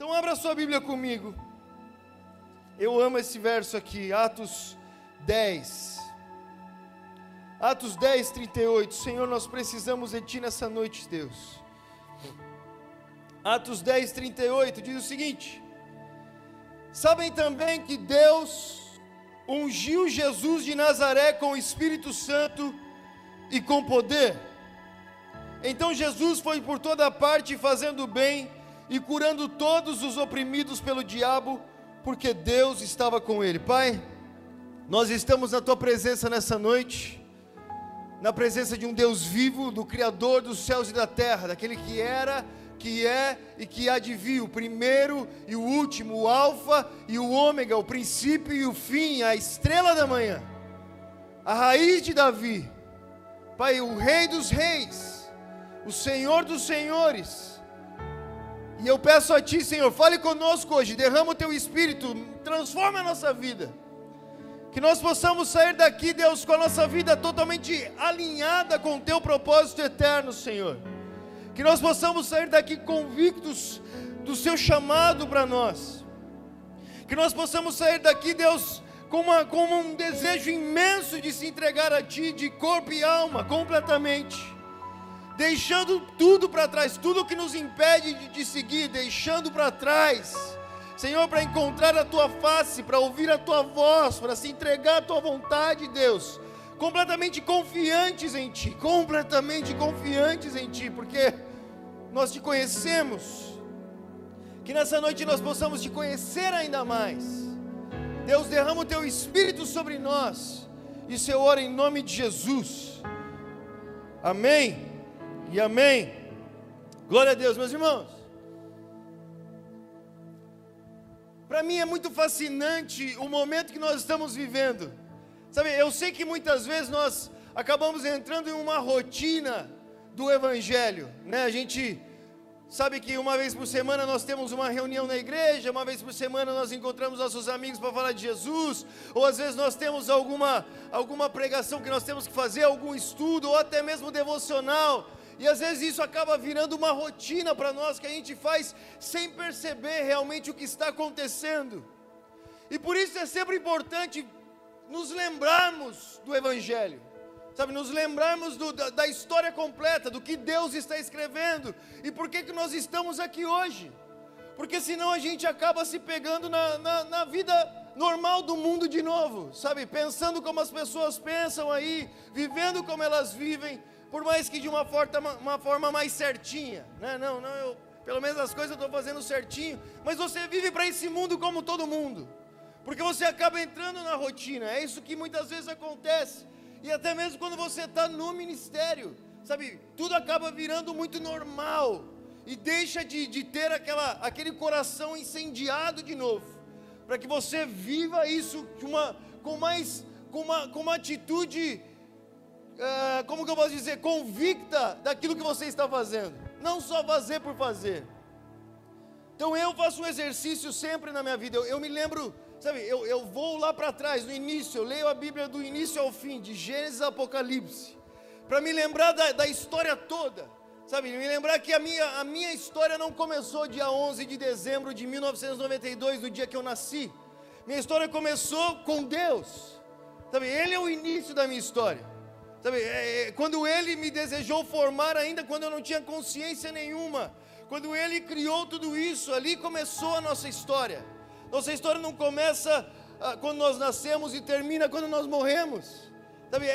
Então abra sua Bíblia comigo. Eu amo esse verso aqui, Atos 10. Atos 10, 38. Senhor, nós precisamos de Ti nessa noite, Deus. Atos 10, 38 diz o seguinte: sabem também que Deus ungiu Jesus de Nazaré com o Espírito Santo e com poder. Então Jesus foi por toda parte fazendo bem e curando todos os oprimidos pelo diabo, porque Deus estava com ele. Pai, nós estamos na Tua presença nessa noite, na presença de um Deus vivo, do Criador dos céus e da terra, daquele que era, que é e que há de vir, o primeiro e o último, o alfa e o ômega, o princípio e o fim, a estrela da manhã, a raiz de Davi. Pai, o Rei dos reis, o Senhor dos senhores. E eu peço a Ti, Senhor, fale conosco hoje, derrama o Teu Espírito, transforma a nossa vida, que nós possamos sair daqui, Deus, com a nossa vida totalmente alinhada com o Teu propósito eterno, Senhor. Que nós possamos sair daqui convictos do Seu chamado para nós. Que nós possamos sair daqui, Deus, com um desejo imenso de se entregar a Ti, de corpo e alma, completamente. Deixando tudo para trás, tudo que nos impede de seguir, deixando para trás, Senhor, para encontrar a Tua face, para ouvir a Tua voz, para se entregar à Tua vontade, Deus. Completamente confiantes em Ti, porque nós Te conhecemos. Que nessa noite nós possamos Te conhecer ainda mais. Deus, derrama o Teu Espírito sobre nós. Isso eu oro em nome de Jesus. Amém e amém. Glória a Deus, meus irmãos. Para mim é muito fascinante o momento que nós estamos vivendo. Sabe, eu sei que muitas vezes nós acabamos entrando em uma rotina do Evangelho, né? A gente sabe que uma vez por semana nós temos uma reunião na igreja, uma vez por semana nós encontramos nossos amigos para falar de Jesus, ou às vezes nós temos alguma pregação que nós temos que fazer, algum estudo, ou até mesmo devocional, e às vezes isso acaba virando uma rotina para nós, que a gente faz sem perceber realmente o que está acontecendo. E por isso é sempre importante nos lembrarmos do Evangelho, sabe, nos lembrarmos da história completa, do que Deus está escrevendo, e por que nós estamos aqui hoje, porque senão a gente acaba se pegando na vida normal do mundo de novo, sabe, pensando como as pessoas pensam aí, vivendo como elas vivem, por mais que de uma forma mais certinha, né? Não, pelo menos as coisas eu estou fazendo certinho, mas você vive para esse mundo como todo mundo, porque você acaba entrando na rotina, é isso que muitas vezes acontece, e até mesmo quando você está no ministério, sabe, tudo acaba virando muito normal, e deixa de ter aquele coração incendiado de novo, para que você viva isso com uma atitude, como que eu posso dizer, convicta daquilo que você está fazendo, não só fazer por fazer. Então eu faço um exercício sempre na minha vida, eu me lembro, sabe, eu vou lá para trás, no início, eu leio a Bíblia do início ao fim, de Gênesis a Apocalipse, para me lembrar da história toda, sabe, me lembrar que a minha história não começou dia 11 de dezembro de 1992, no dia que eu nasci. Minha história começou com Deus, sabe, Ele é o início da minha história. Sabe, quando Ele me desejou formar, ainda quando eu não tinha consciência nenhuma, quando Ele criou tudo isso, ali começou a nossa história. Nossa história não começa quando nós nascemos e termina quando nós morremos, sabe,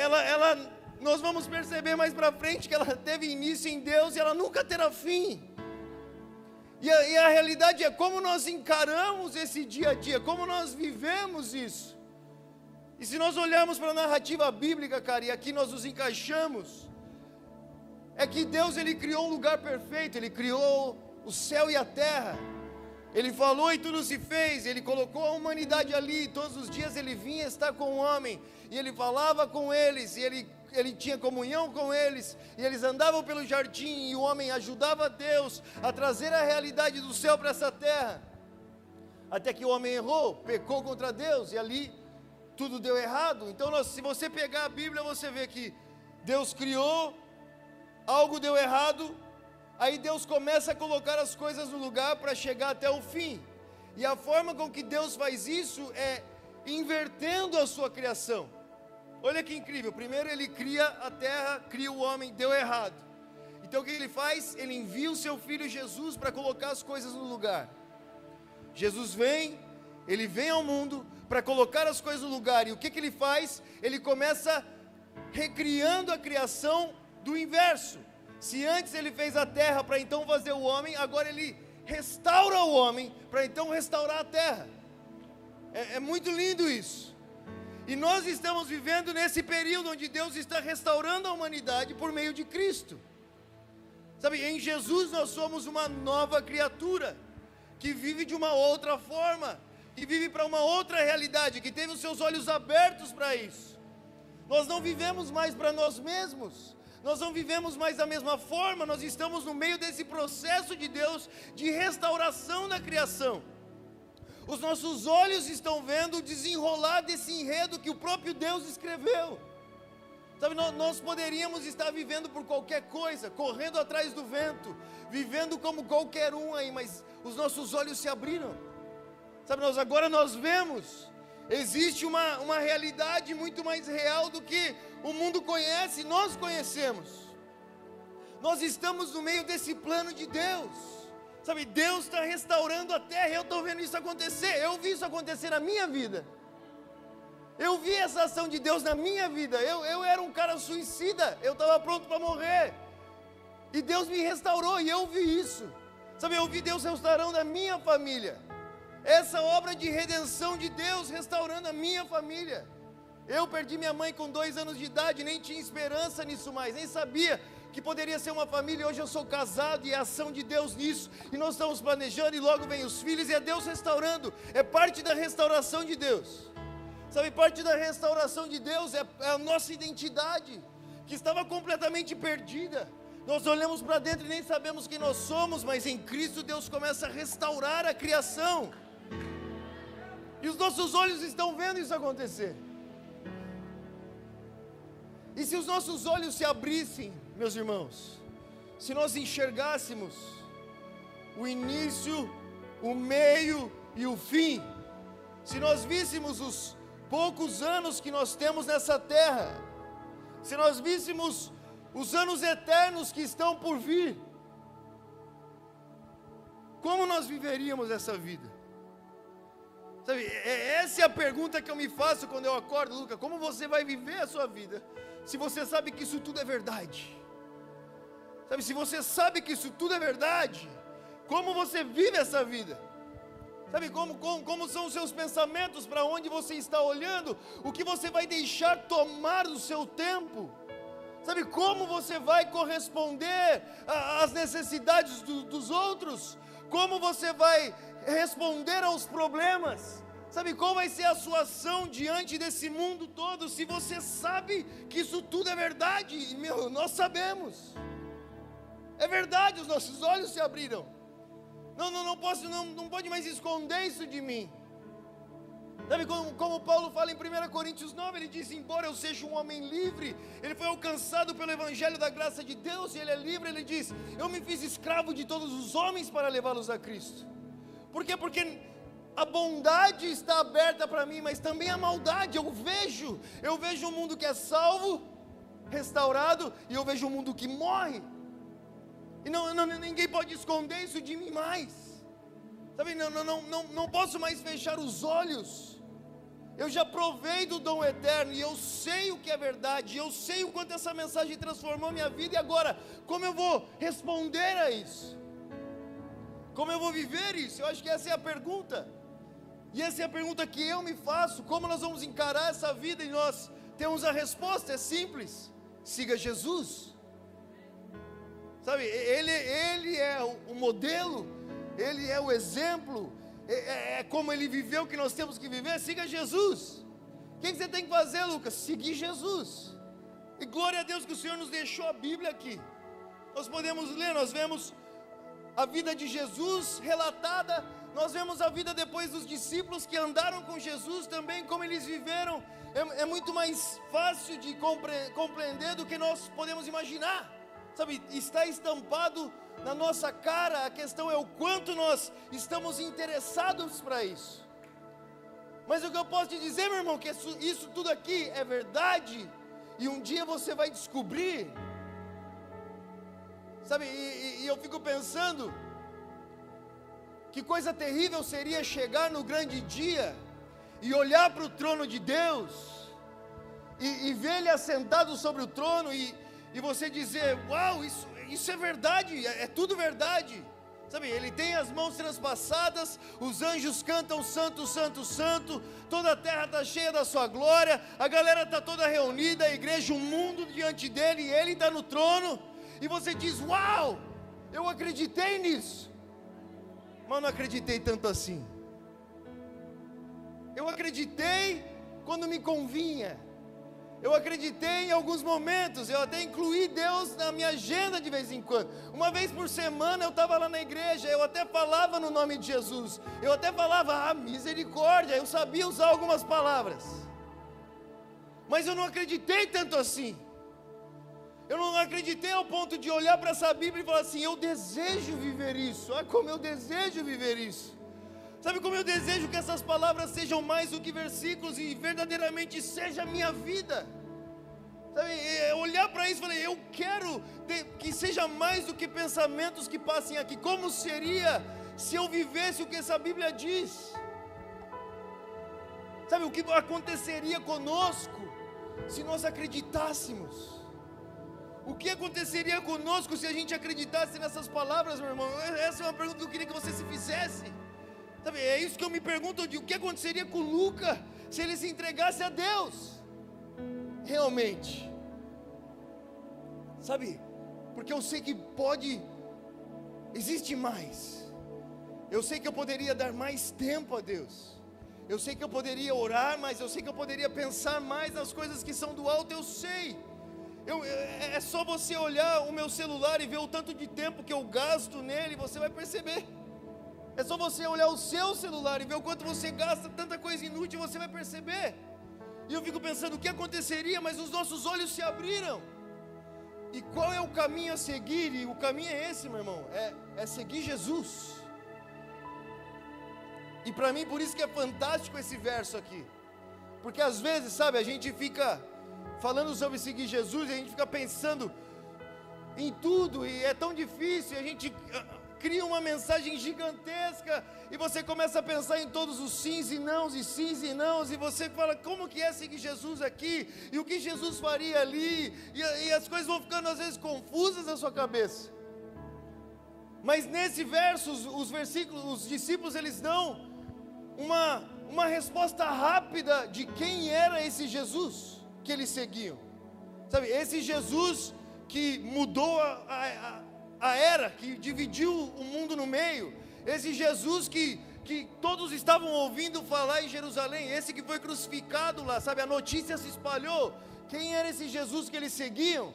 nós vamos perceber mais para frente que ela teve início em Deus e ela nunca terá fim. E a realidade é como nós encaramos esse dia a dia, como nós vivemos isso. E se nós olharmos para a narrativa bíblica, cara, e aqui nós nos encaixamos, é que Deus, Ele criou um lugar perfeito, Ele criou o céu e a terra, Ele falou e tudo se fez, Ele colocou a humanidade ali, todos os dias Ele vinha estar com o homem, e Ele falava com eles, e Ele tinha comunhão com eles, e eles andavam pelo jardim, e o homem ajudava Deus a trazer a realidade do céu para essa terra, até que o homem errou, pecou contra Deus, e ali tudo deu errado. Então se você pegar a Bíblia, você vê que Deus criou, algo deu errado, aí Deus começa a colocar as coisas no lugar para chegar até o fim. E a forma com que Deus faz isso é invertendo a sua criação. Olha que incrível, primeiro ele cria a terra, cria o homem, deu errado. Então o que ele faz? Ele envia o seu filho Jesus para colocar as coisas no lugar. Jesus vem, ele vem ao mundo para colocar as coisas no lugar. E o que ele faz? Ele começa recriando a criação do inverso. Se antes ele fez a terra para então fazer o homem, agora ele restaura o homem para então restaurar a terra. É muito lindo isso. E nós estamos vivendo nesse período onde Deus está restaurando a humanidade por meio de Cristo. Sabe, em Jesus nós somos uma nova criatura, que vive de uma outra forma, que vive para uma outra realidade, que teve os seus olhos abertos para isso. Nós não vivemos mais para nós mesmos, nós não vivemos mais da mesma forma, nós estamos no meio desse processo de Deus, de restauração da criação. Os nossos olhos estão vendo o desenrolar desse enredo que o próprio Deus escreveu. Sabe, nós poderíamos estar vivendo por qualquer coisa, correndo atrás do vento, vivendo como qualquer um aí, mas os nossos olhos se abriram. Sabe, agora nós vemos, existe uma realidade muito mais real do que o mundo conhece, nós conhecemos. Nós estamos no meio desse plano de Deus. Sabe, Deus está restaurando a terra, eu estou vendo isso acontecer, eu vi isso acontecer na minha vida. Eu vi essa ação de Deus na minha vida. Eu era um cara suicida, eu estava pronto para morrer, e Deus me restaurou, e eu vi isso. Sabe, eu vi Deus restaurando a minha família, essa obra de redenção de Deus restaurando a minha família. Eu perdi minha mãe com 2 anos de idade, nem tinha esperança nisso mais, nem sabia que poderia ser uma família. Hoje eu sou casado e é a ação de Deus nisso, e nós estamos planejando, e logo vem os filhos, e é Deus restaurando, é parte da restauração de Deus. Sabe, parte da restauração de Deus é a nossa identidade, que estava completamente perdida. Nós olhamos para dentro e nem sabemos quem nós somos, mas em Cristo Deus começa a restaurar a criação. E os nossos olhos estão vendo isso acontecer. E se os nossos olhos se abrissem, meus irmãos, se nós enxergássemos o início, o meio e o fim, se nós víssemos os poucos anos que nós temos nessa terra, se nós víssemos os anos eternos que estão por vir, como nós viveríamos essa vida? Sabe, essa é a pergunta que eu me faço quando eu acordo. Luca, como você vai viver a sua vida, se você sabe que isso tudo é verdade? Sabe, se você sabe que isso tudo é verdade, como você vive essa vida? Sabe, como são os seus pensamentos, para onde você está olhando, o que você vai deixar tomar do seu tempo? Sabe, como você vai corresponder às necessidades dos outros? Como você vai responder aos problemas? Sabe, qual vai ser a sua ação diante desse mundo todo, se você sabe que isso tudo é verdade? E, nós sabemos, é verdade, os nossos olhos se abriram. Não pode mais esconder isso de mim. Sabe, como Paulo fala em 1 Coríntios 9, ele diz: embora eu seja um homem livre, ele foi alcançado pelo evangelho da graça de Deus, e ele é livre. Ele diz: eu me fiz escravo de todos os homens para levá-los a Cristo. Por quê? Porque a bondade está aberta para mim, mas também a maldade. Eu vejo um mundo que é salvo, restaurado, e eu vejo um mundo que morre. E ninguém pode esconder isso de mim mais. Sabe, não posso mais fechar os olhos. Eu já provei do dom eterno, e eu sei o que é verdade, eu sei o quanto essa mensagem transformou minha vida. E agora, como eu vou responder a isso? Como eu vou viver isso? Eu acho que essa é a pergunta. E essa é a pergunta que eu me faço. Como nós vamos encarar essa vida? E nós temos a resposta, é simples: siga Jesus. Sabe, ele é o modelo, ele é o exemplo, é como ele viveu que nós temos que viver. Siga Jesus. O que você tem que fazer, Lucas? Seguir Jesus. E glória a Deus que o Senhor nos deixou a Bíblia aqui. Nós podemos ler, nós vemos a vida de Jesus relatada, nós vemos a vida depois dos discípulos que andaram com Jesus também, como eles viveram. É muito mais fácil de compreender do que nós podemos imaginar. Sabe, está estampado na nossa cara, a questão é o quanto nós estamos interessados para isso. Mas o que eu posso te dizer, meu irmão, que isso tudo aqui é verdade, e um dia você vai descobrir, sabe, e eu fico pensando, que coisa terrível seria chegar no grande dia, e olhar para o trono de Deus, e ver Ele assentado sobre o trono, e você dizer, uau, isso é verdade, é tudo verdade. Sabe, Ele tem as mãos transpassadas, os anjos cantam santo, santo, santo, toda a terra está cheia da sua glória, a galera está toda reunida, a igreja, o mundo diante dEle, e Ele está no trono, e você diz, uau, eu acreditei nisso, mas não acreditei tanto assim. Eu acreditei quando me convinha, eu acreditei em alguns momentos, eu até incluí Deus na minha agenda de vez em quando. Uma vez por semana eu estava lá na igreja, eu até falava no nome de Jesus, eu até falava, misericórdia, eu sabia usar algumas palavras, mas eu não acreditei tanto assim. Eu não acreditei ao ponto de olhar para essa Bíblia e falar assim, eu desejo viver isso, como eu desejo viver isso. Sabe como eu desejo que essas palavras sejam mais do que versículos e verdadeiramente seja a minha vida. Sabe, olhar para isso e falar, eu quero que seja mais do que pensamentos que passem aqui. Como seria se eu vivesse o que essa Bíblia diz? Sabe, o que aconteceria conosco se nós acreditássemos? O que aconteceria conosco se a gente acreditasse nessas palavras, meu irmão? Essa é uma pergunta que eu queria que você se fizesse. Sabe, é isso que eu me pergunto, o que aconteceria com Lucas se ele se entregasse a Deus? Realmente. Sabe, porque eu sei que existe mais. Eu sei que eu poderia dar mais tempo a Deus. Eu sei que eu poderia orar mais, eu sei que eu poderia pensar mais nas coisas que são do alto, eu sei. É só você olhar o meu celular e ver o tanto de tempo que eu gasto nele, você vai perceber. É só você olhar o seu celular e ver o quanto você gasta, tanta coisa inútil, você vai perceber. E eu fico pensando, o que aconteceria, mas os nossos olhos se abriram. E qual é o caminho a seguir? E o caminho é esse, meu irmão, é seguir Jesus. E para mim, por isso que é fantástico esse verso aqui. Porque às vezes, sabe, a gente fica falando sobre seguir Jesus, e a gente fica pensando em tudo, e é tão difícil, e a gente cria uma mensagem gigantesca, e você começa a pensar em todos os sims e nãos, e você fala, como que é seguir Jesus aqui, e o que Jesus faria ali, e as coisas vão ficando às vezes confusas na sua cabeça. Mas nesse verso, os discípulos, eles dão uma resposta rápida de quem era esse Jesus que eles seguiam. Sabe, esse Jesus que mudou a era, que dividiu o mundo no meio, esse Jesus que todos estavam ouvindo falar em Jerusalém, esse que foi crucificado lá, sabe, a notícia se espalhou, quem era esse Jesus que eles seguiam?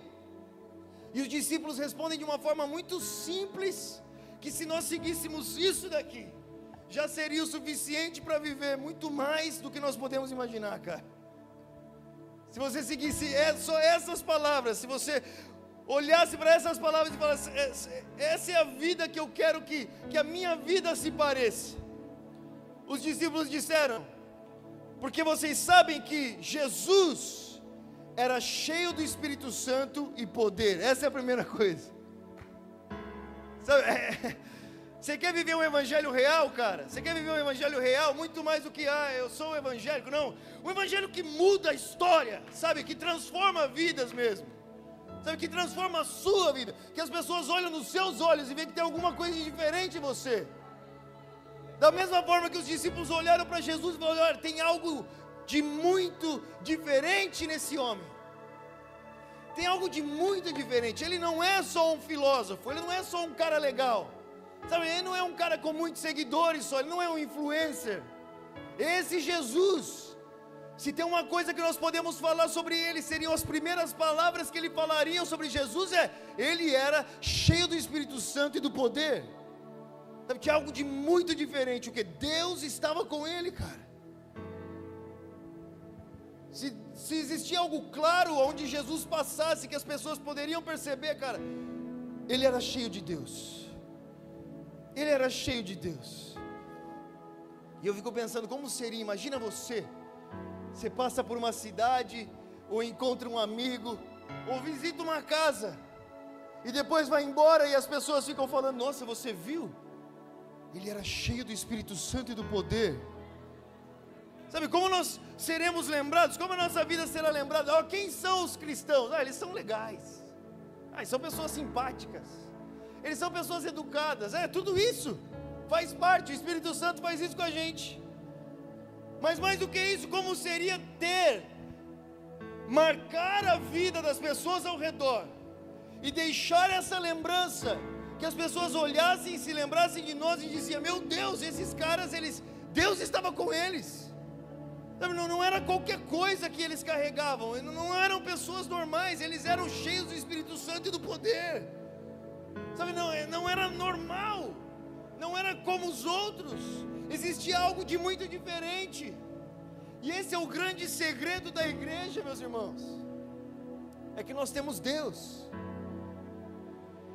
E os discípulos respondem de uma forma muito simples, que se nós seguíssemos isso daqui, já seria o suficiente para viver muito mais do que nós podemos imaginar, cara. Se você seguisse só essas palavras, se você olhasse para essas palavras e falasse, essa é a vida que eu quero que a minha vida se pareça. Os discípulos disseram, porque vocês sabem que Jesus era cheio do Espírito Santo e poder. Essa é a primeira coisa. Sabe, você quer viver um evangelho real, cara? Você quer viver um evangelho real? Muito mais do que, eu sou evangélico. Não, um evangelho que muda a história, sabe, que transforma vidas mesmo. Sabe, que transforma a sua vida, que as pessoas olham nos seus olhos e veem que tem alguma coisa de diferente em você. Da mesma forma que os discípulos olharam para Jesus e falaram, olha, tem algo de muito diferente nesse homem. Tem algo de muito diferente. Ele não é só um filósofo, ele não é só um cara legal. Sabe, ele não é um cara com muitos seguidores só, ele não é um influencer. Esse Jesus, se tem uma coisa que nós podemos falar sobre ele, seriam as primeiras palavras que ele falaria sobre Jesus, ele era cheio do Espírito Santo e do poder. Sabe, tinha algo de muito diferente, o que Deus estava com ele, cara. Se existia algo claro onde Jesus passasse, que as pessoas poderiam perceber, cara, ele era cheio de Deus. Ele era cheio de Deus. E eu fico pensando, como seria, imagina você passa por uma cidade, ou encontra um amigo, ou visita uma casa, e depois vai embora e as pessoas ficam falando, nossa, você viu? Ele era cheio do Espírito Santo e do poder. Sabe, como nós seremos lembrados, como a nossa vida será lembrada? Quem são os cristãos? Eles são legais, eles são pessoas simpáticas, eles são pessoas educadas, tudo isso faz parte, o Espírito Santo faz isso com a gente. Mas mais do que isso, como seria marcar a vida das pessoas ao redor, e deixar essa lembrança, que as pessoas olhassem e se lembrassem de nós, e diziam, meu Deus, esses caras, Deus estava com eles. Não era qualquer coisa que eles carregavam, não eram pessoas normais, eles eram cheios do Espírito Santo e do poder. Não era normal, não era como os outros, existia algo de muito diferente. E esse é o grande segredo da igreja, meus irmãos, é que nós temos Deus.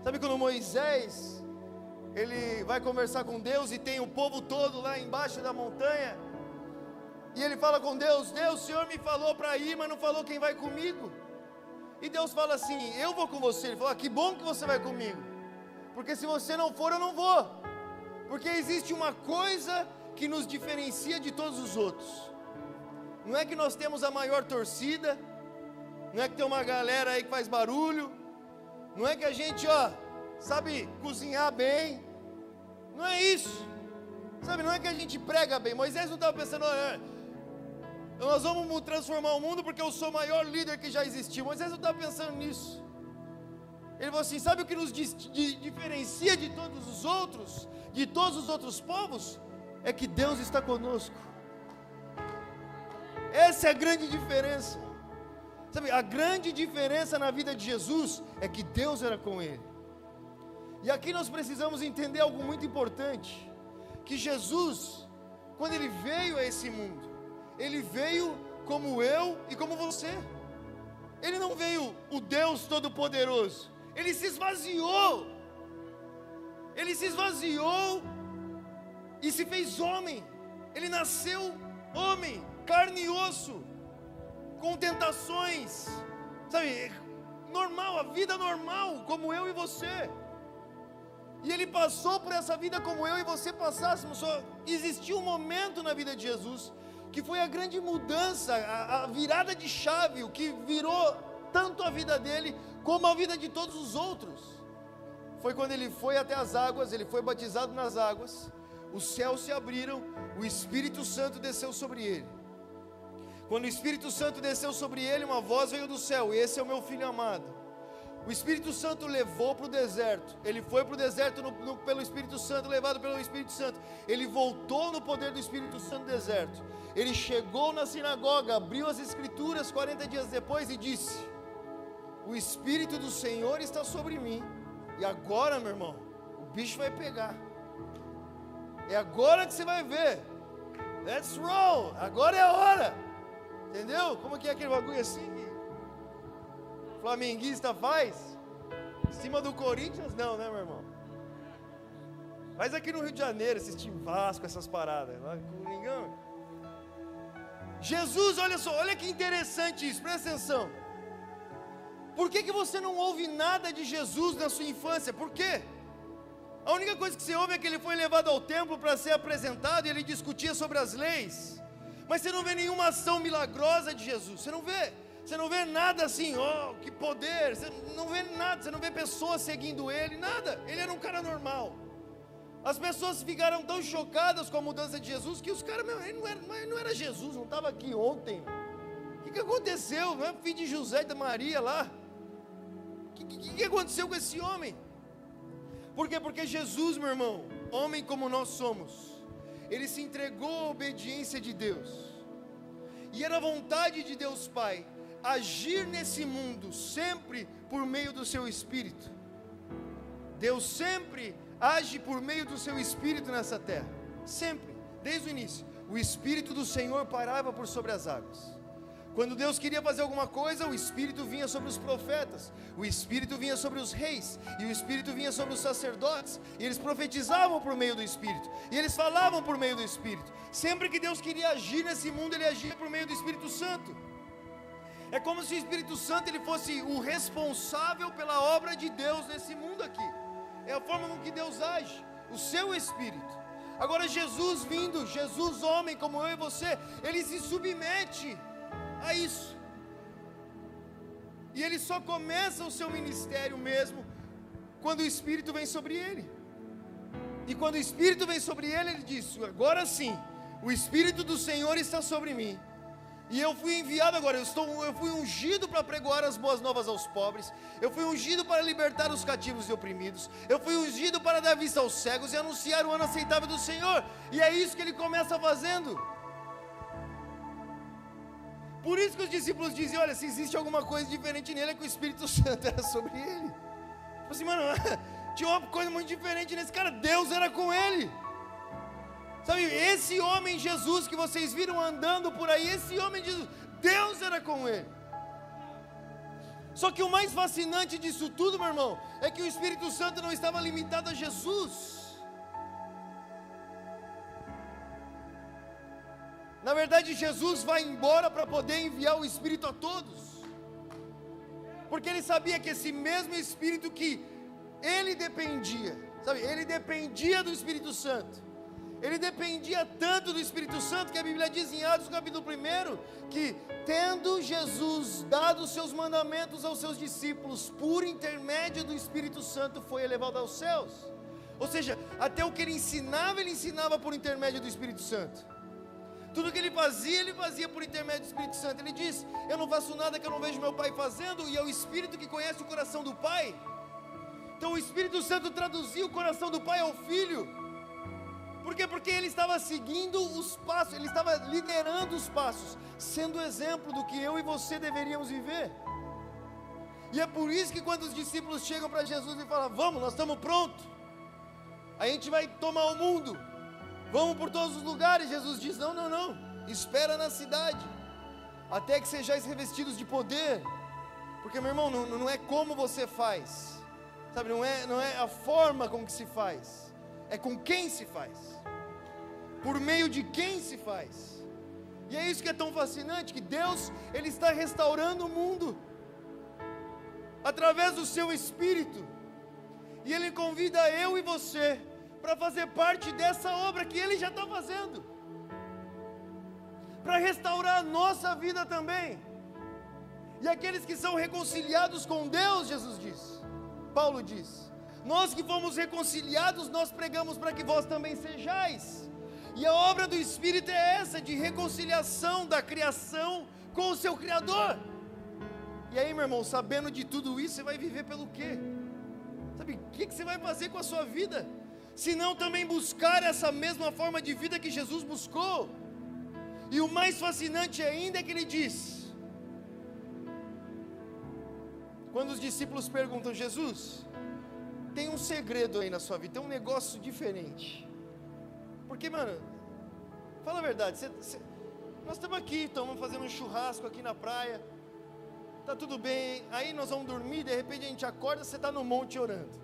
Sabe quando Moisés, ele vai conversar com Deus e tem o povo todo lá embaixo da montanha, e ele fala com Deus, o Senhor me falou para ir, mas não falou quem vai comigo. E Deus fala assim, eu vou com você. Ele fala, que bom que você vai comigo, porque se você não for, eu não vou. Porque existe uma coisa que nos diferencia de todos os outros. Não é que nós temos a maior torcida, não é que tem uma galera aí que faz barulho, não é que a gente, sabe cozinhar bem, não é isso, não é que a gente prega bem. Moisés não estava pensando, nós vamos transformar o mundo porque eu sou o maior líder que já existiu. Moisés não estava pensando nisso. Ele falou assim, sabe o que nos diferencia de todos os outros povos? É que Deus está conosco. Essa é a grande diferença. A grande diferença na vida de Jesus é que Deus era com ele. E aqui nós precisamos entender algo muito importante, que Jesus, quando ele veio a esse mundo, ele veio como eu e como você. Ele não veio o Deus Todo-Poderoso, ele se esvaziou. Ele se esvaziou e se fez homem. Ele nasceu homem, carne e osso, com tentações, normal, a vida normal, como eu e você. E ele passou por essa vida como eu e você passássemos. Só existiu um momento na vida de Jesus, que foi a grande mudança, a virada de chave, o que virou tanto a vida dele, como a vida de todos os outros. Foi quando ele foi até as águas, ele foi batizado nas águas, os céus se abriram, o Espírito Santo desceu sobre ele. Quando o Espírito Santo desceu sobre ele, uma voz veio do céu, esse é o meu Filho amado. O Espírito Santo levou para o deserto, ele foi para o deserto pelo Espírito Santo, levado pelo Espírito Santo, ele voltou no poder do Espírito Santo no deserto, ele chegou na sinagoga, abriu as escrituras 40 dias depois e disse, o Espírito do Senhor está sobre mim, e agora, meu irmão, o bicho vai pegar, é agora que você vai ver, let's roll, agora é a hora, entendeu? Como que é aquele bagulho assim que flamenguista faz? Em cima do Corinthians não, né, meu irmão? Faz aqui no Rio de Janeiro, esses time Vasco, essas paradas, lá com Coringão. Jesus, olha só, olha que interessante isso, presta atenção. Por que você não ouve nada de Jesus na sua infância? Por quê? A única coisa que você ouve é que ele foi levado ao templo para ser apresentado e ele discutia sobre as leis. Mas você não vê nenhuma ação milagrosa de Jesus, você não vê nada assim, que poder, você não vê nada, você não vê pessoas seguindo ele, nada, ele era um cara normal. As pessoas ficaram tão chocadas com a mudança de Jesus, que os caras, ele não era Jesus, não estava aqui ontem, o que aconteceu? Não é filho de José e da Maria lá? O que aconteceu com esse homem? Por quê? Porque Jesus, meu irmão, homem como nós somos, ele se entregou à obediência de Deus, e era a vontade de Deus Pai, agir nesse mundo, sempre por meio do seu Espírito. Deus sempre age por meio do seu Espírito nessa terra, sempre, desde o início, o Espírito do Senhor parava por sobre as águas. Quando Deus queria fazer alguma coisa, o Espírito vinha sobre os profetas, o Espírito vinha sobre os reis, e o Espírito vinha sobre os sacerdotes, e eles profetizavam por meio do Espírito, e eles falavam por meio do Espírito. Sempre que Deus queria agir nesse mundo, Ele agia por meio do Espírito Santo. É como se o Espírito Santo ele fosse o responsável pela obra de Deus nesse mundo aqui. É a forma com que Deus age, o seu Espírito. Agora Jesus vindo, Jesus homem como eu e você, Ele se submete a isso, e Ele só começa o seu ministério mesmo quando o Espírito vem sobre Ele. E quando o Espírito vem sobre Ele, Ele diz: agora sim, o Espírito do Senhor está sobre mim, e eu fui enviado agora, eu fui ungido para pregoar as boas novas aos pobres, eu fui ungido para libertar os cativos e oprimidos, eu fui ungido para dar vista aos cegos e anunciar o ano aceitável do Senhor. E é isso que Ele começa fazendo. Por isso que os discípulos dizem: olha, se existe alguma coisa diferente nele, é que o Espírito Santo era sobre ele. Tipo assim, mano, tinha uma coisa muito diferente nesse cara, Deus era com ele. Sabe, esse homem Jesus que vocês viram andando por aí, esse homem Jesus, Deus era com ele. Só que o mais fascinante disso tudo, meu irmão, é que o Espírito Santo não estava limitado a Jesus. Na verdade, Jesus vai embora para poder enviar o Espírito a todos, porque Ele sabia que esse mesmo Espírito que Ele dependia, sabe, Ele dependia do Espírito Santo, Ele dependia tanto do Espírito Santo, que a Bíblia diz em Atos capítulo 1, que tendo Jesus dado os seus mandamentos aos seus discípulos, por intermédio do Espírito Santo, foi elevado aos céus. Ou seja, até o que ele ensinava por intermédio do Espírito Santo. Tudo que ele fazia por intermédio do Espírito Santo. Ele diz: eu não faço nada que eu não vejo meu Pai fazendo, e é o Espírito que conhece o coração do Pai. Então o Espírito Santo traduzia o coração do Pai ao Filho. Por quê? Porque ele estava seguindo os passos, ele estava liderando os passos, sendo exemplo do que eu e você deveríamos viver. E é por isso que quando os discípulos chegam para Jesus e falam: vamos, nós estamos prontos, a gente vai tomar o mundo, vamos por todos os lugares. Jesus diz: não, espera na cidade, até que sejais revestidos de poder. Porque, meu irmão, não é como você faz, sabe, não é a forma com que se faz, é com quem se faz, por meio de quem se faz. E é isso que é tão fascinante, que Deus, Ele está restaurando o mundo, através do seu Espírito, e Ele convida eu e você, para fazer parte dessa obra que Ele já está fazendo, para restaurar a nossa vida também, e aqueles que são reconciliados com Deus, Jesus diz, Paulo diz, nós que fomos reconciliados, nós pregamos para que vós também sejais, e a obra do Espírito é essa, de reconciliação da criação com o seu Criador. E aí, meu irmão, sabendo de tudo isso, você vai viver pelo quê? Sabe, o que você vai fazer com a sua vida? Se não também buscar essa mesma forma de vida que Jesus buscou. E o mais fascinante ainda é que ele diz, quando os discípulos perguntam: Jesus, tem um segredo aí na sua vida, tem um negócio diferente. Porque, mano, fala a verdade, nós estamos aqui, estamos fazendo um churrasco aqui na praia, tá tudo bem, aí nós vamos dormir, de repente a gente acorda, você está no monte orando.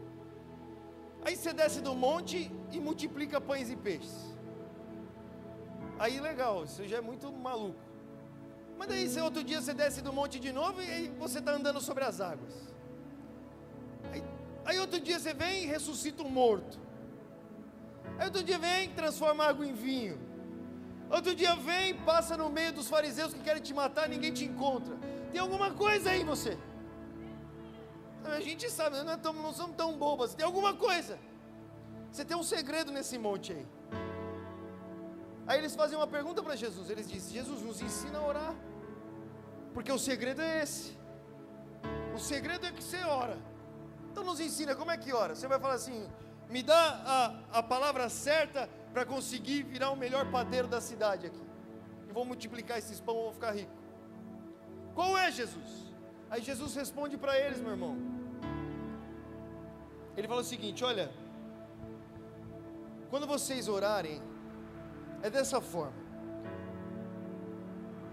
Aí você desce do monte e multiplica pães e peixes. Aí legal, isso já é muito maluco. Mas daí outro dia você desce do monte de novo e aí você está andando sobre as águas. Aí outro dia você vem e ressuscita um morto. Aí outro dia vem e transforma água em vinho. Outro dia vem e passa no meio dos fariseus que querem te matar, ninguém te encontra. Tem alguma coisa aí em você. A gente sabe, não somos tão bobas. Tem alguma coisa. Você tem um segredo nesse monte aí. Aí eles fazem uma pergunta para Jesus. Eles dizem: Jesus, nos ensina a orar, porque o segredo é esse. O segredo é que você ora. Então nos ensina como é que ora. Você vai falar assim: me dá a palavra certa para conseguir virar o melhor padeiro da cidade aqui, e vou multiplicar esses pães, vou ficar rico. Qual é, Jesus? Aí Jesus responde para eles, meu irmão. Ele fala o seguinte: olha, quando vocês orarem, é dessa forma: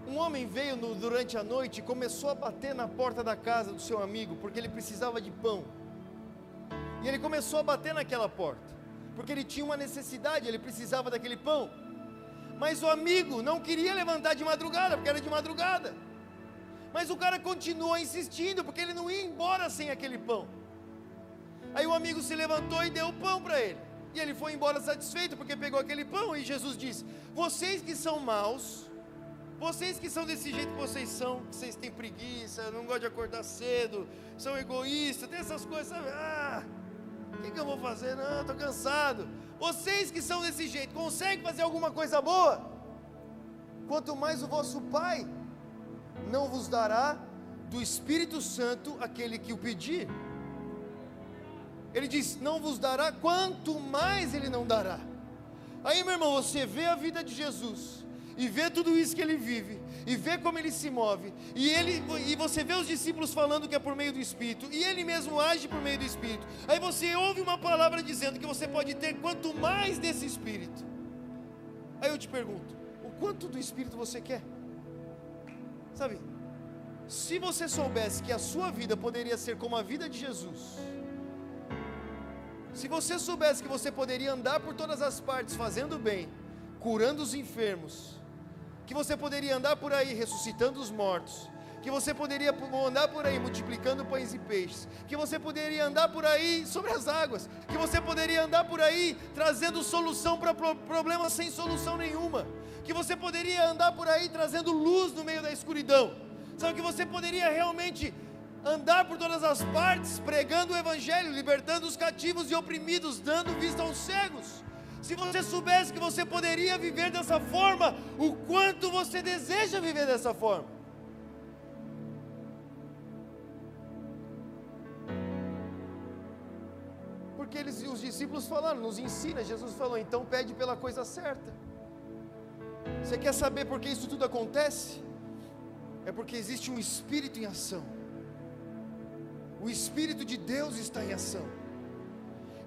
Um homem veio durante a noite e começou a bater na porta da casa do seu amigo, porque ele precisava de pão. E ele começou a bater naquela porta, porque ele tinha uma necessidade, ele precisava daquele pão. Mas o amigo não queria levantar de madrugada, porque era de madrugada. Mas o cara continuou insistindo, porque ele não ia embora sem aquele pão. Aí o amigo se levantou e deu o pão para ele. E ele foi embora satisfeito, porque pegou aquele pão. E Jesus disse: vocês que são maus, vocês que são desse jeito que vocês têm preguiça, não gostam de acordar cedo, são egoístas, tem essas coisas, sabe? O que eu vou fazer? Não, estou cansado. Vocês que são desse jeito, conseguem fazer alguma coisa boa? Quanto mais o vosso Pai não vos dará do Espírito Santo aquele que o pedir. Ele diz: não vos dará, quanto mais Ele não dará. Aí, meu irmão, você vê a vida de Jesus, e vê tudo isso que Ele vive, e vê como Ele se move, e você vê os discípulos falando que é por meio do Espírito, e Ele mesmo age por meio do Espírito. Aí você ouve uma palavra dizendo que você pode ter quanto mais desse Espírito. Aí eu te pergunto: o quanto do Espírito você quer? Sabe, se você soubesse que a sua vida poderia ser como a vida de Jesus, se você soubesse que você poderia andar por todas as partes fazendo bem, curando os enfermos, que você poderia andar por aí ressuscitando os mortos, que você poderia andar por aí multiplicando pães e peixes, que você poderia andar por aí sobre as águas, que você poderia andar por aí trazendo solução para problemas sem solução nenhuma, que você poderia andar por aí trazendo luz no meio da escuridão, sabe, que você poderia realmente andar por todas as partes, pregando o Evangelho, libertando os cativos e oprimidos, dando vista aos cegos. Se você soubesse que você poderia viver dessa forma, o quanto você deseja viver dessa forma? Porque os discípulos falaram, nos ensina, Jesus falou: então pede pela coisa certa. Você quer saber por que isso tudo acontece? É porque existe um Espírito em ação. O Espírito de Deus está em ação,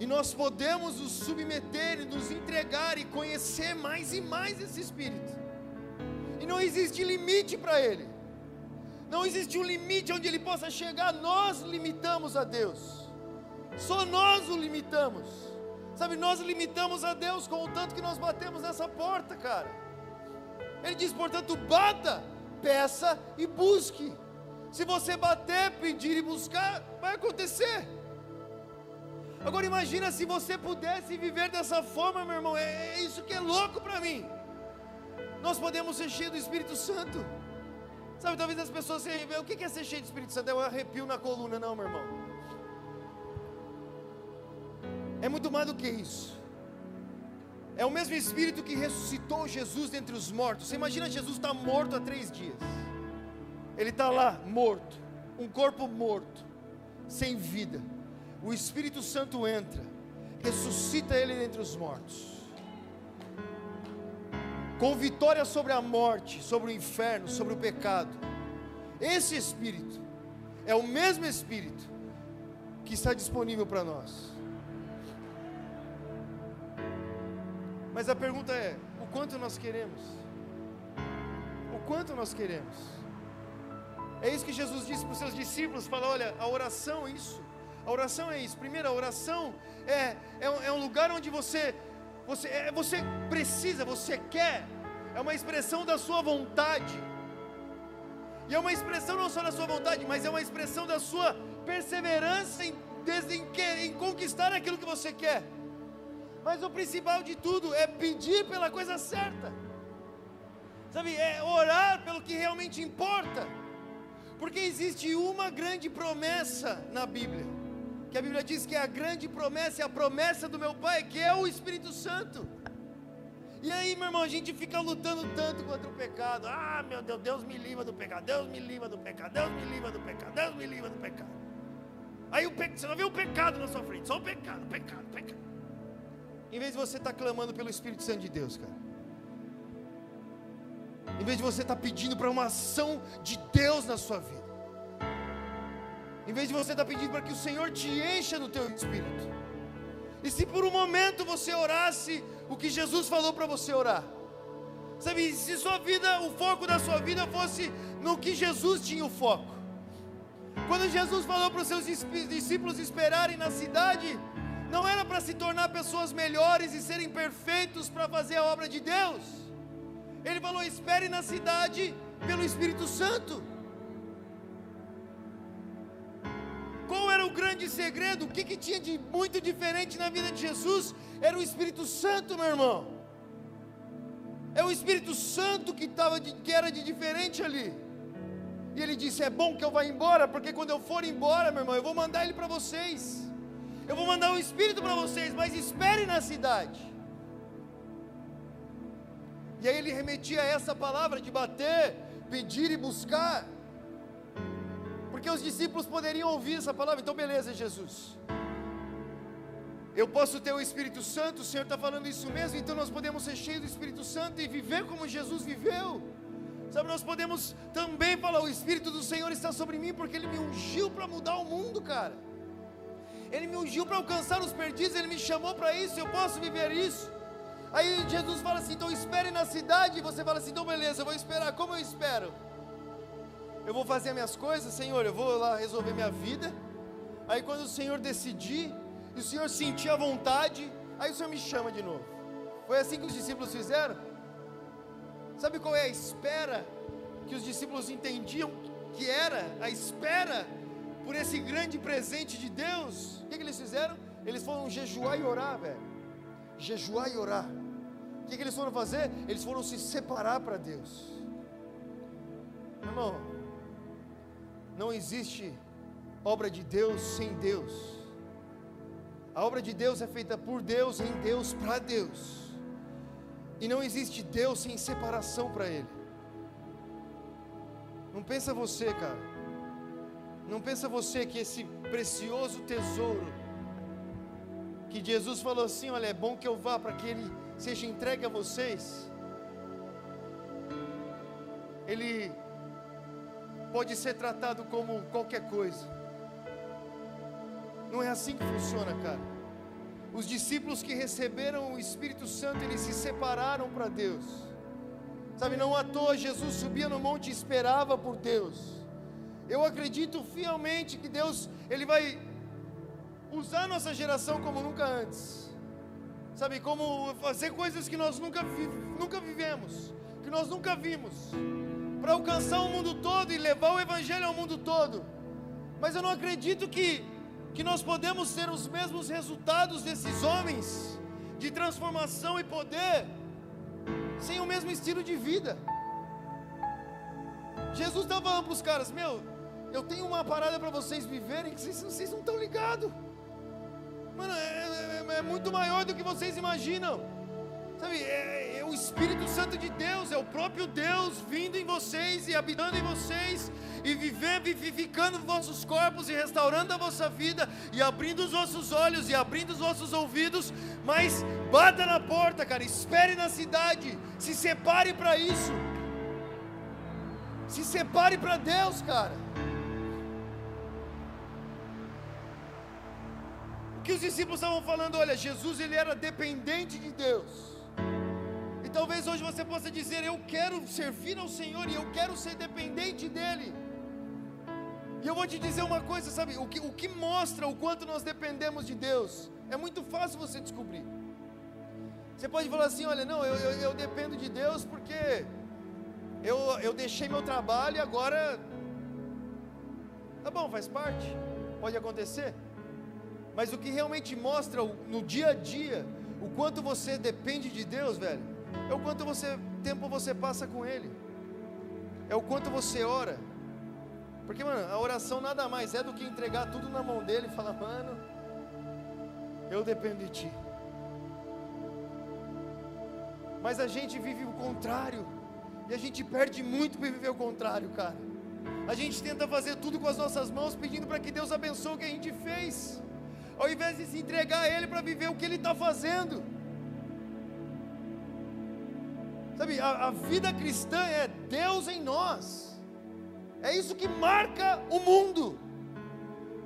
e nós podemos nos submeter e nos entregar e conhecer mais e mais esse Espírito, e não existe limite para Ele, não existe um limite onde Ele possa chegar. Nós limitamos a Deus, só nós o limitamos, sabe, nós limitamos a Deus com o tanto que nós batemos nessa porta, cara. Ele diz: portanto, bata, peça e busque. Se você bater, pedir e buscar, vai acontecer. Agora imagina se você pudesse viver dessa forma, meu irmão. É isso que é louco para mim. Nós podemos ser cheios do Espírito Santo. Sabe, talvez as pessoas se o que é ser cheio do Espírito Santo? É um arrepio na coluna. Não, meu irmão, é muito mais do que isso. É o mesmo Espírito que ressuscitou Jesus dentre os mortos. Você imagina, Jesus está morto há 3 dias. Ele está lá, morto, um corpo morto, sem vida. O Espírito Santo entra, ressuscita ele dentre os mortos, com vitória sobre a morte, sobre o inferno, sobre o pecado. Esse Espírito é o mesmo Espírito que está disponível para nós. Mas a pergunta é: o quanto nós queremos? O quanto nós queremos? É isso que Jesus disse para os seus discípulos. Fala: olha, a oração é isso. A oração é isso. Primeiro, a oração é um lugar onde você precisa, você quer. É uma expressão da sua vontade. E é uma expressão não só da sua vontade, mas é uma expressão da sua perseverança em conquistar aquilo que você quer. Mas o principal de tudo é pedir pela coisa certa. Sabe, é orar pelo que realmente importa. Porque existe uma grande promessa na Bíblia, que a Bíblia diz que é a grande promessa, é a promessa do meu Pai, que é o Espírito Santo. E aí, meu irmão, a gente fica lutando tanto contra o pecado. Ah, meu Deus, Deus me livra do pecado, Deus me livra do pecado, Deus me livra do pecado, Deus me livra do pecado. Aí você não vê o pecado na sua frente, só o pecado, pecado, pecado. Em vez de você estar clamando pelo Espírito Santo de Deus, cara, em vez de você estar pedindo para uma ação de Deus na sua vida, em vez de você estar pedindo para que o Senhor te encha do teu Espírito, e se por um momento você orasse o que Jesus falou para você orar, Sabe, se sua vida, o foco da sua vida fosse no que Jesus tinha o foco. Quando Jesus falou para os seus discípulos esperarem na cidade, não era para se tornar pessoas melhores e serem perfeitos para fazer a obra de Deus. Ele falou: espere na cidade pelo Espírito Santo. Qual era o grande segredo? O que tinha de muito diferente na vida de Jesus? Era o Espírito Santo, meu irmão. É o Espírito Santo que era de diferente ali. E ele disse: é bom que eu vá embora, porque quando eu for embora, meu irmão, eu vou mandar ele para vocês. Eu vou mandar o Espírito para vocês, mas espere na cidade. E aí ele remetia a essa palavra de bater, pedir e buscar, porque os discípulos poderiam ouvir essa palavra. Então beleza, Jesus, eu posso ter o Espírito Santo, o Senhor está falando isso mesmo, então nós podemos ser cheios do Espírito Santo e viver como Jesus viveu. Sabe, nós podemos também falar: o Espírito do Senhor está sobre mim, porque Ele me ungiu para mudar o mundo, cara. Ele me ungiu para alcançar os perdidos, Ele me chamou para isso, eu posso viver isso. Aí Jesus fala assim: então espere na cidade. E você fala assim: então beleza, eu vou esperar. Como eu espero? Eu vou fazer minhas coisas, Senhor, eu vou lá resolver minha vida. Aí quando o Senhor decidir, e o Senhor sentir a vontade, aí o Senhor me chama de novo. Foi assim que os discípulos fizeram. Sabe qual é a espera que os discípulos entendiam que era a espera por esse grande presente de Deus? O que eles fizeram? Eles foram jejuar e orar, velho. Jejuar e orar. O que eles foram fazer? Eles foram se separar para Deus. Irmão, não existe obra de Deus sem Deus. A obra de Deus é feita por Deus, em Deus, para Deus. E não existe Deus sem separação para Ele. Não pensa você, cara. Não pensa você que esse precioso tesouro, que Jesus falou assim: olha, é bom que eu vá para que Ele seja entregue a vocês, Ele pode ser tratado como qualquer coisa. Não é assim que funciona, cara. Os discípulos que receberam o Espírito Santo, eles se separaram para Deus. Sabe, não à toa Jesus subia no monte e esperava por Deus. Eu acredito fielmente que Deus, Ele vai usar nossa geração como nunca antes. Sabe, como fazer coisas que nós nunca vivemos, que nós nunca vimos, para alcançar o mundo todo e levar o Evangelho ao mundo todo. Mas eu não acredito que nós podemos ter os mesmos resultados desses homens, de transformação e poder, sem o mesmo estilo de vida. Jesus estava falando para os caras: meu, eu tenho uma parada para vocês viverem que vocês não estão ligados. Mano, é muito maior do que vocês imaginam. Sabe, é o Espírito Santo de Deus, é o próprio Deus vindo em vocês e habitando em vocês, e vivificando os vossos corpos, e restaurando a vossa vida, e abrindo os vossos olhos, e abrindo os vossos ouvidos. Mas bata na porta, cara, espere na cidade, se separe para isso, se separe para Deus, cara. O que os discípulos estavam falando? Olha, Jesus, Ele era dependente de Deus. E talvez hoje você possa dizer: eu quero servir ao Senhor e eu quero ser dependente dEle. E eu vou te dizer uma coisa, sabe, o que mostra o quanto nós dependemos de Deus, é muito fácil você descobrir. Você pode falar assim: olha, não, eu dependo de Deus porque eu deixei meu trabalho e agora, tá bom, faz parte, pode acontecer. Mas o que realmente mostra no dia a dia o quanto você depende de Deus, velho, é o quanto tempo você passa com Ele, é o quanto você ora. Porque, mano, a oração nada mais é do que entregar tudo na mão dEle e falar: mano, eu dependo de Ti. Mas a gente vive o contrário, e a gente perde muito por viver o contrário, cara. A gente tenta fazer tudo com as nossas mãos, pedindo para que Deus abençoe o que a gente fez, ao invés de se entregar a Ele para viver o que Ele está fazendo. Sabe, a vida cristã é Deus em nós. É isso que marca o mundo.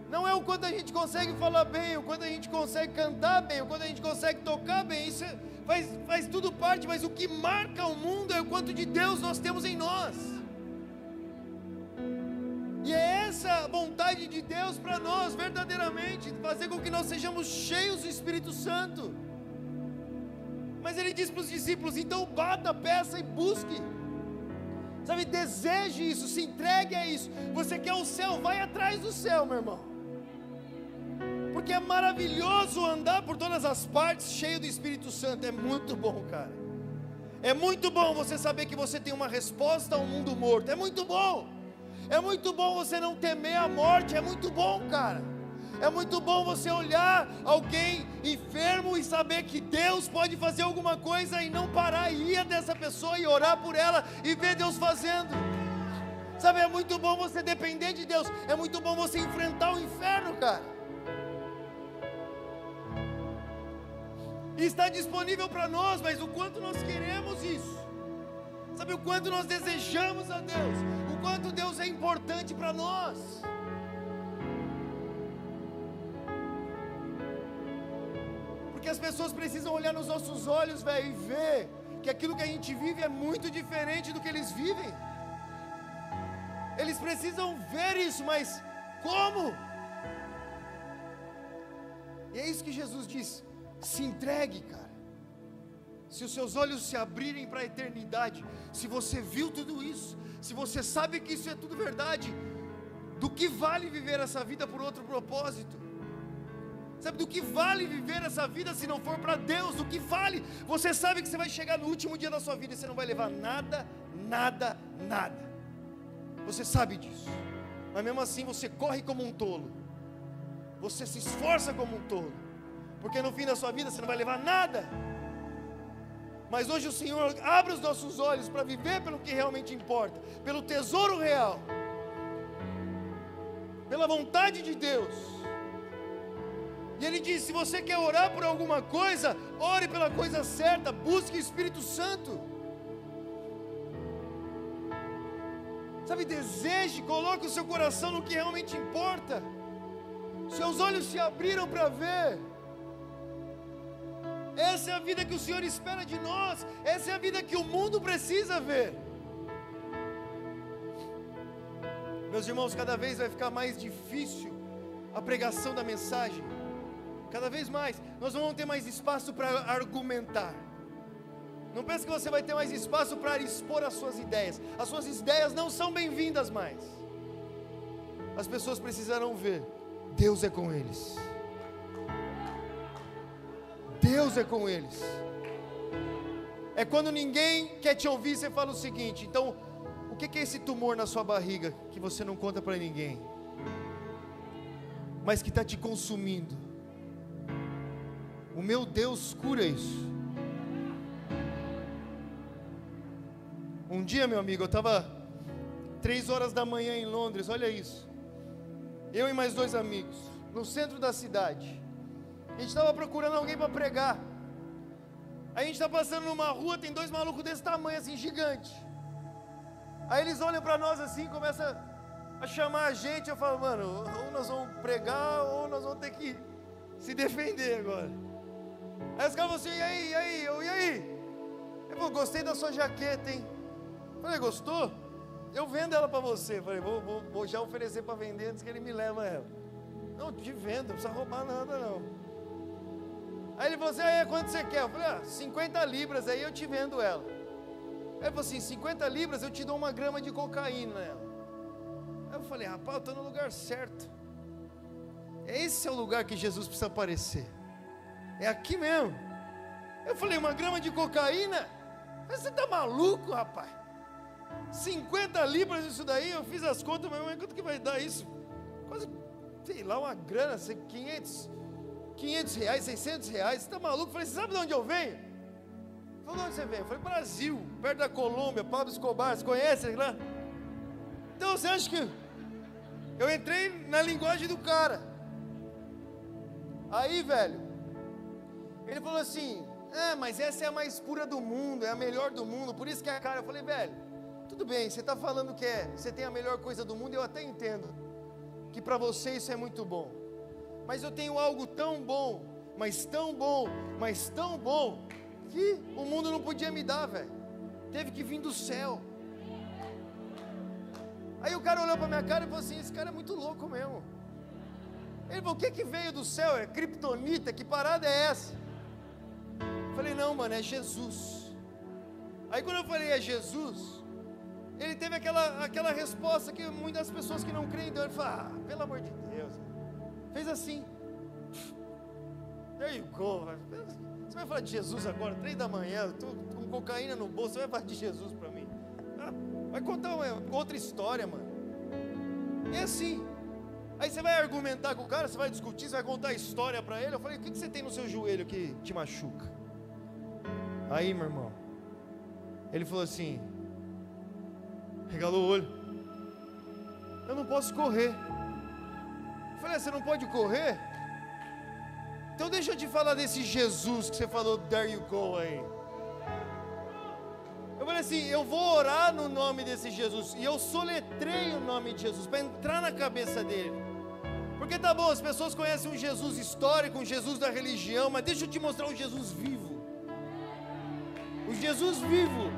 Não é o quanto a gente consegue falar bem, o quanto a gente consegue cantar bem, o quanto a gente consegue tocar bem. faz tudo parte, mas o que marca o mundo é o quanto de Deus nós temos em nós. E é essa a vontade de Deus para nós, verdadeiramente, fazer com que nós sejamos cheios do Espírito Santo. Mas Ele diz para os discípulos: então bata a peça e busque. Sabe, deseje isso, se entregue a isso. Você quer o céu, vai atrás do céu, meu irmão. Porque é maravilhoso andar por todas as partes cheio do Espírito Santo. É muito bom, cara. É muito bom você saber que você tem uma resposta ao mundo morto. É muito bom. É muito bom você não temer a morte. É muito bom, cara. É muito bom você olhar alguém enfermo e saber que Deus pode fazer alguma coisa e não parar e ir até essa pessoa e orar por ela e ver Deus fazendo. Sabe, é muito bom você depender de Deus. É muito bom você enfrentar o inferno, cara. E está disponível para nós, mas o quanto nós queremos isso. Sabe, o quanto nós desejamos a Deus. O quanto Deus é importante para nós. Porque as pessoas precisam olhar nos nossos olhos, velho, e ver que aquilo que a gente vive é muito diferente do que eles vivem. Eles precisam ver isso, mas como? E é isso que Jesus diz: se entregue, cara. Se os seus olhos se abrirem para a eternidade, se você viu tudo isso, se você sabe que isso é tudo verdade, do que vale viver essa vida por outro propósito? Sabe, do que vale viver essa vida se não for para Deus? Do que vale? Você sabe que você vai chegar no último dia da sua vida e você não vai levar nada, nada, nada. Você sabe disso. Mas mesmo assim você corre como um tolo. Você se esforça como um tolo. Porque no fim da sua vida você não vai levar nada. Mas hoje o Senhor abre os nossos olhos para viver pelo que realmente importa, pelo tesouro real, pela vontade de Deus. E Ele diz: se você quer orar por alguma coisa, ore pela coisa certa, busque o Espírito Santo. Sabe, deseje, coloque o seu coração no que realmente importa. Seus olhos se abriram para ver. Essa é a vida que o Senhor espera de nós. Essa é a vida que o mundo precisa ver. Meus irmãos, cada vez vai ficar mais difícil a pregação da mensagem. Cada vez mais. Nós não vamos ter mais espaço para argumentar. Não pense que você vai ter mais espaço para expor as suas ideias. As suas ideias não são bem-vindas mais. As pessoas precisarão ver: Deus é com eles. Deus é com eles. É quando ninguém quer te ouvir, você fala o seguinte: então, o que é esse tumor na sua barriga que você não conta para ninguém, mas que está te consumindo? O meu Deus cura isso. Um dia, meu amigo, eu estava 3 horas da manhã em Londres, olha isso. Eu e mais 2 amigos, no centro da cidade. A gente estava procurando alguém para pregar. Aí a gente está passando numa rua, tem 2 malucos desse tamanho, assim, gigante. Aí eles olham para nós assim, começam a chamar a gente. Eu falo: mano, ou nós vamos pregar, ou nós vamos ter que se defender agora. Aí os caras falam assim: e aí? Eu falei: gostei da sua jaqueta, hein? Eu falei: gostou? Eu vendo ela para você. Eu falei: vou já oferecer para vender antes que ele me leva ela. Não, te vendo, não precisa roubar nada não. Aí ele falou assim: quanto você quer? Eu falei: 50 libras, aí eu te vendo ela. Aí ele falou assim: 50 libras eu te dou 1 grama de cocaína nela. Aí eu falei: rapaz, eu estou no lugar certo. Esse é o lugar que Jesus precisa aparecer. É aqui mesmo. Eu falei: 1 grama de cocaína? Mas você está maluco, rapaz? 50 libras isso daí, eu fiz as contas, mas quanto que vai dar isso? Quase, sei lá, uma grana, 500 reais, 600 reais, você está maluco? Eu falei: você sabe de onde eu venho? Ele falou: de onde você vem? Eu falei: Brasil, perto da Colômbia, Pablo Escobar, você conhece lá? Então você acha que eu entrei na linguagem do cara? Aí, velho, ele falou assim: mas essa é a mais pura do mundo, é a melhor do mundo, por isso que é a cara. Eu falei: velho, tudo bem, você está falando que você tem a melhor coisa do mundo, eu até entendo que para você isso é muito bom. Mas eu tenho algo tão bom, mas tão bom, mas tão bom, que o mundo não podia me dar, velho. Teve que vir do céu. Aí o cara olhou pra minha cara e falou assim: esse cara é muito louco mesmo. Ele falou: o que veio do céu? É criptonita? Que parada é essa? Eu falei: não, mano, é Jesus. Aí quando eu falei é Jesus, ele teve aquela resposta que muitas pessoas que não creem em Deus, ele falou: pelo amor de Deus. Fez assim. There you go. Você vai falar de Jesus agora, 3 da manhã, tô com cocaína no bolso, você vai falar de Jesus pra mim? Vai contar outra história, mano. É assim. Aí você vai argumentar com o cara, você vai discutir, você vai contar a história pra ele. Eu falei: o que você tem no seu joelho que te machuca? Aí, meu irmão, ele falou assim, regalou o olho: eu não posso correr. Eu falei: você não pode correr? Então deixa eu te falar desse Jesus que você falou, there you go aí. Eu falei assim: eu vou orar no nome desse Jesus, e eu soletrei o nome de Jesus, para entrar na cabeça dele. Porque tá bom, as pessoas conhecem um Jesus histórico, um Jesus da religião, mas deixa eu te mostrar um Jesus vivo. O Jesus vivo,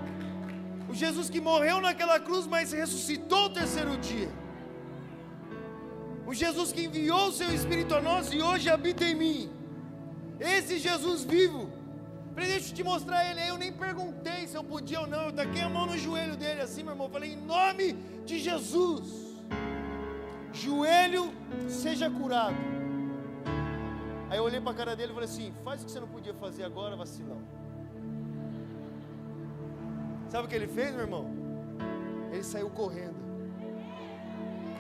o Jesus que morreu naquela cruz, mas ressuscitou ao 3º dia. O Jesus que enviou o seu Espírito a nós e hoje habita em mim. Esse Jesus vivo. Falei: deixa eu te mostrar ele. Aí eu nem perguntei se eu podia ou não, eu taquei a mão no joelho dele assim, meu irmão. Falei: em nome de Jesus, joelho seja curado. Aí eu olhei para a cara dele e falei assim: faz o que você não podia fazer agora, vacilão. Sabe o que ele fez, meu irmão? Ele saiu correndo.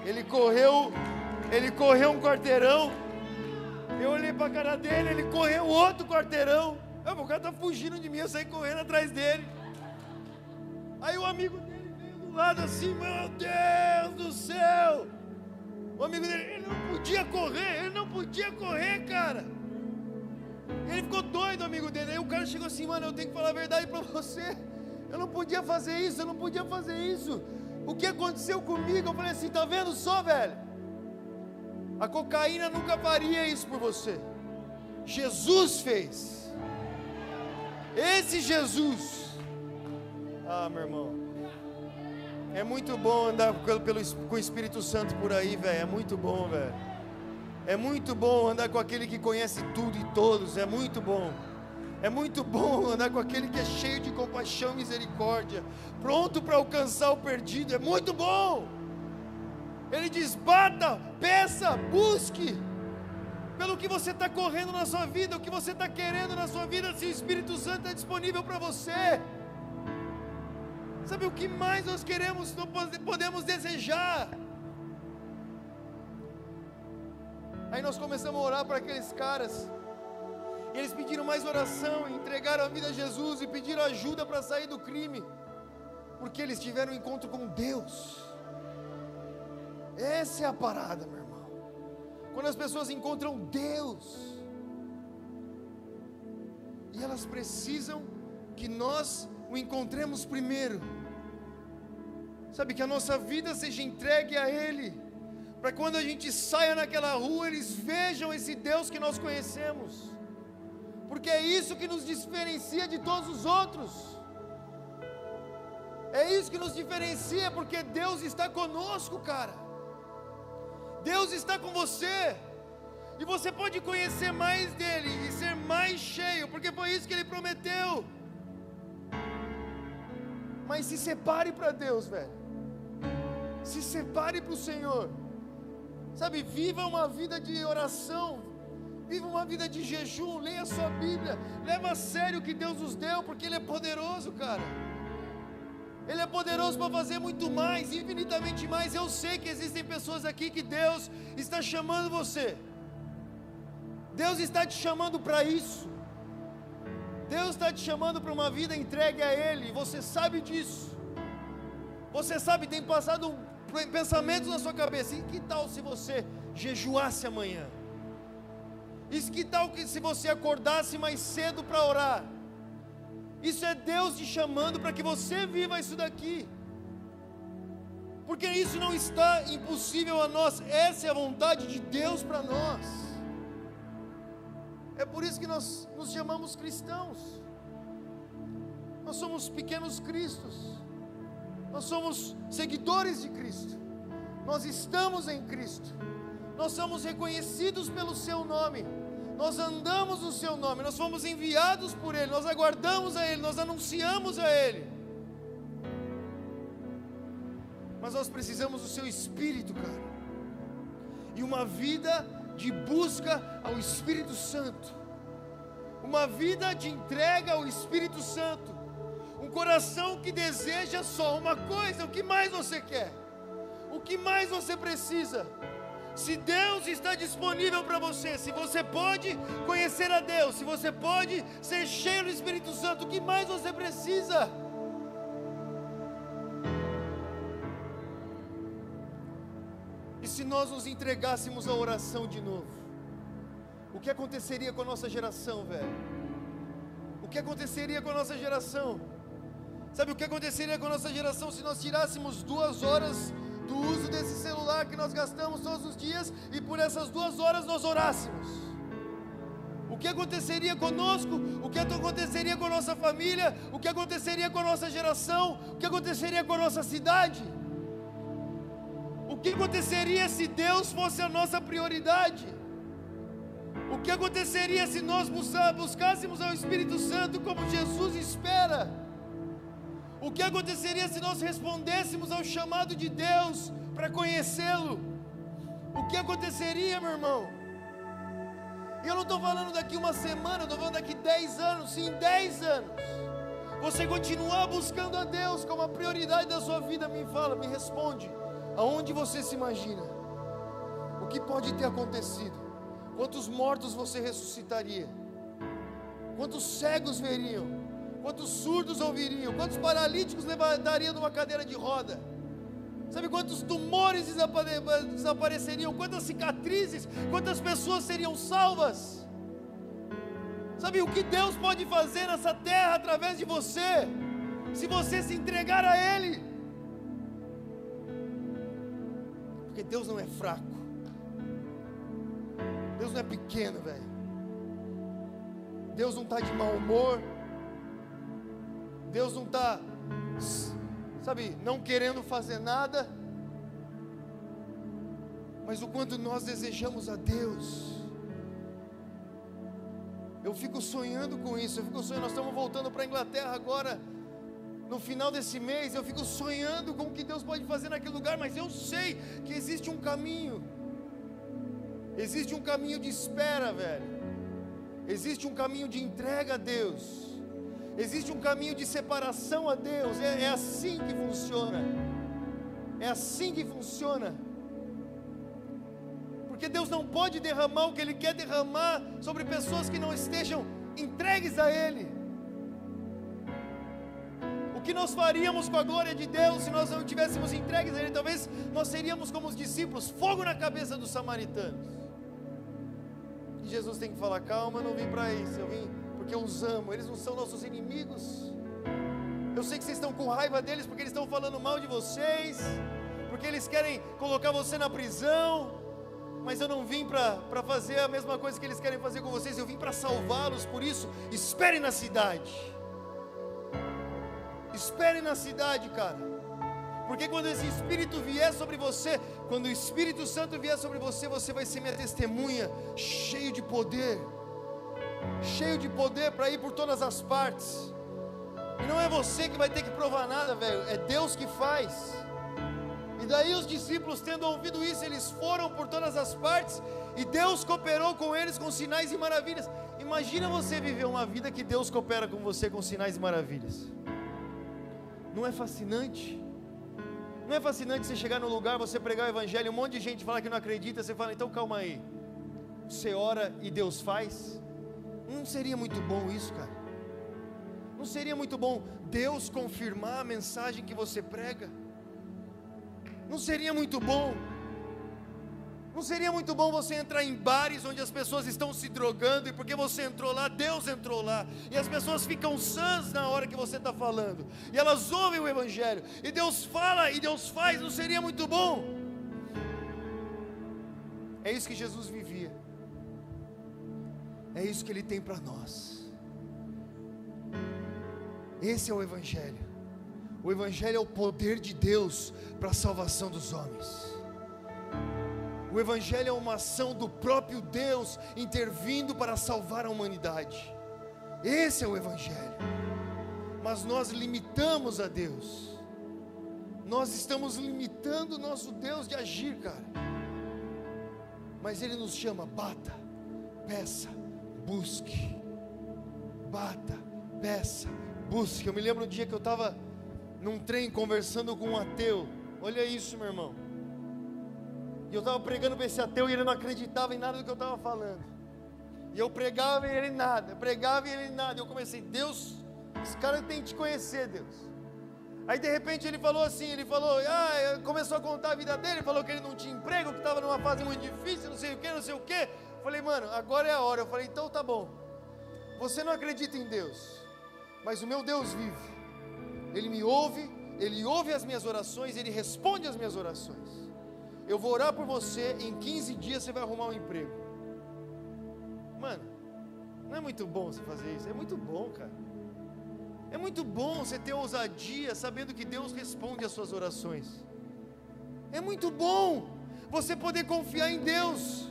Ele correu um quarteirão. Eu olhei para a cara dele, ele correu outro quarteirão. O cara tá fugindo de mim, eu saí correndo atrás dele. Aí o amigo dele veio do lado assim: meu Deus do céu. O amigo dele, ele não podia correr, cara. Ele ficou doido, amigo dele. Aí o cara chegou assim: mano, eu tenho que falar a verdade para você. Eu não podia fazer isso, O que aconteceu comigo? Eu falei assim: tá vendo só, velho? A cocaína nunca faria isso por você. Jesus fez. Esse Jesus. Meu irmão, é muito bom andar com o Espírito Santo por aí, velho. É muito bom, velho. É muito bom andar com aquele que conhece tudo e todos. É muito bom. É muito bom andar com aquele que é cheio de compaixão e misericórdia, pronto para alcançar o perdido. É muito bom. Ele diz: bata, peça, busque pelo que você está correndo na sua vida, o que você está querendo na sua vida, se o Espírito Santo está disponível para você. Sabe o que mais nós queremos, não podemos desejar? Aí nós começamos a orar para aqueles caras, e eles pediram mais oração, entregaram a vida a Jesus e pediram ajuda para sair do crime, porque eles tiveram um encontro com Deus. Essa é a parada, meu irmão. Quando as pessoas encontram Deus, e elas precisam que nós o encontremos primeiro. Sabe, que a nossa vida seja entregue a Ele, para quando a gente saia naquela rua, eles vejam esse Deus que nós conhecemos, porque é isso que nos diferencia de todos os outros. É isso que nos diferencia, porque Deus está conosco, cara. Deus está com você, e você pode conhecer mais dele e ser mais cheio, porque foi isso que ele prometeu. Mas se separe para Deus, velho. Se separe para o Senhor. Sabe, viva uma vida de oração, viva uma vida de jejum, leia a sua Bíblia, leva a sério o que Deus nos deu, porque Ele é poderoso, cara. Ele é poderoso para fazer muito mais, infinitamente mais. Eu sei que existem pessoas aqui que Deus está chamando você. Deus está te chamando para isso. Deus está te chamando para uma vida entregue a Ele. Você sabe disso. Você sabe, tem passado pensamentos na sua cabeça. E que tal se você jejuasse amanhã? E que tal se você acordasse mais cedo para orar? Isso é Deus te chamando para que você viva isso daqui, porque isso não está impossível a nós. Essa é a vontade de Deus para nós. É por isso que nós nos chamamos cristãos. Nós somos pequenos cristos. Nós somos seguidores de Cristo. Nós estamos em Cristo. Nós somos reconhecidos pelo seu nome. Nós andamos no seu nome. Nós fomos enviados por Ele. Nós aguardamos a Ele. Nós anunciamos a Ele. Mas nós precisamos do seu Espírito, cara. E uma vida de busca ao Espírito Santo. Uma vida de entrega ao Espírito Santo. Um coração que deseja só uma coisa. O que mais você quer? O que mais você precisa? Se Deus está disponível para você, se você pode conhecer a Deus, se você pode ser cheio do Espírito Santo, o que mais você precisa? E se nós nos entregássemos à oração de novo? O que aconteceria com a nossa geração, velho? O que aconteceria com a nossa geração? Sabe o que aconteceria com a nossa geração se nós tirássemos 2 horas do uso desse celular que nós gastamos todos os dias e por essas 2 horas nós orássemos? O que aconteceria conosco? O que aconteceria com a nossa família? O que aconteceria com a nossa geração? O que aconteceria com a nossa cidade? O que aconteceria se Deus fosse a nossa prioridade? O que aconteceria se nós buscássemos ao Espírito Santo como Jesus espera? O que aconteceria se nós respondêssemos ao chamado de Deus para conhecê-lo? O que aconteceria, meu irmão? E eu não estou falando daqui uma semana, eu estou falando daqui 10 anos. Se em 10 anos você continuar buscando a Deus como a prioridade da sua vida, me fala, me responde, aonde você se imagina? O que pode ter acontecido? Quantos mortos você ressuscitaria? Quantos cegos veriam? Quantos surdos ouviriam? Quantos paralíticos levantariam de uma cadeira de roda? Sabe quantos tumores desapareceriam? Quantas cicatrizes? Quantas pessoas seriam salvas? Sabe o que Deus pode fazer nessa terra através de você? Se você se entregar a Ele. Porque Deus não é fraco. Deus não é pequeno, velho. Deus não está de mau humor. Deus não está, sabe, não querendo fazer nada. Mas o quanto nós desejamos a Deus. Eu fico sonhando com isso. Nós estamos voltando para a Inglaterra agora, no final desse mês. Eu fico sonhando com o que Deus pode fazer naquele lugar. Mas eu sei que existe um caminho. Existe um caminho de espera, velho. Existe um caminho de entrega a Deus. Existe um caminho de separação a Deus. É assim que funciona. É assim que funciona. Porque Deus não pode derramar o que Ele quer derramar sobre pessoas que não estejam entregues a Ele. O que nós faríamos com a glória de Deus se nós não estivéssemos entregues a Ele? Talvez nós seríamos como os discípulos, fogo na cabeça dos samaritanos. E Jesus tem que falar, calma, eu não vim para isso, eu vim porque eu os amo. Eles não são nossos inimigos. Eu sei que vocês estão com raiva deles porque eles estão falando mal de vocês, porque eles querem colocar você na prisão. Mas eu não vim para fazer a mesma coisa que eles querem fazer com vocês. Eu vim para salvá-los. Por isso, espere na cidade. Espere na cidade, cara. Porque quando esse Espírito vier sobre você, quando o Espírito Santo vier sobre você, você vai ser minha testemunha, cheio de poder para ir por todas as partes. E não é você que vai ter que provar nada, velho, é Deus que faz. E daí os discípulos, tendo ouvido isso, eles foram por todas as partes, e Deus cooperou com eles com sinais e maravilhas. Imagina você viver uma vida que Deus coopera com você com sinais e maravilhas. Não é fascinante? Não é fascinante você chegar no lugar, você pregar o evangelho, um monte de gente fala que não acredita, você fala, então calma aí, você ora e Deus faz? Não seria muito bom isso, cara? Não seria muito bom Deus confirmar a mensagem que você prega? Não seria muito bom? Não seria muito bom você entrar em bares onde as pessoas estão se drogando, e porque você entrou lá, Deus entrou lá, e as pessoas ficam sãs na hora que você está falando, e elas ouvem o evangelho, e Deus fala e Deus faz? Não seria muito bom? É isso que Jesus vivia. É isso que Ele tem para nós. Esse é o Evangelho. O Evangelho é o poder de Deus para a salvação dos homens. O Evangelho é uma ação do próprio Deus intervindo para salvar a humanidade. Esse é o Evangelho. Mas nós limitamos a Deus. Nós estamos limitando o nosso Deus de agir, cara. Mas Ele nos chama: bata, peça, busque. Bata, peça, busque. Eu me lembro um dia que eu estava num trem conversando com um ateu. Olha isso, meu irmão. E eu estava pregando para esse ateu e ele não acreditava em nada do que eu estava falando. E eu pregava e ele nada, pregava e ele nada. Eu comecei: Deus, esse cara tem que te conhecer, Deus. Aí de repente ele falou assim, começou a contar a vida dele, falou que ele não tinha emprego, que estava numa fase muito difícil, não sei o que. Falei: mano, agora é a hora. Eu falei: então tá bom. Você não acredita em Deus, mas o meu Deus vive. Ele me ouve, Ele ouve as minhas orações, Ele responde as minhas orações. Eu vou orar por você, em 15 dias você vai arrumar um emprego. Mano, não é muito bom você fazer isso? É muito bom, cara. É muito bom você ter ousadia, sabendo que Deus responde as suas orações. É muito bom você poder confiar em Deus.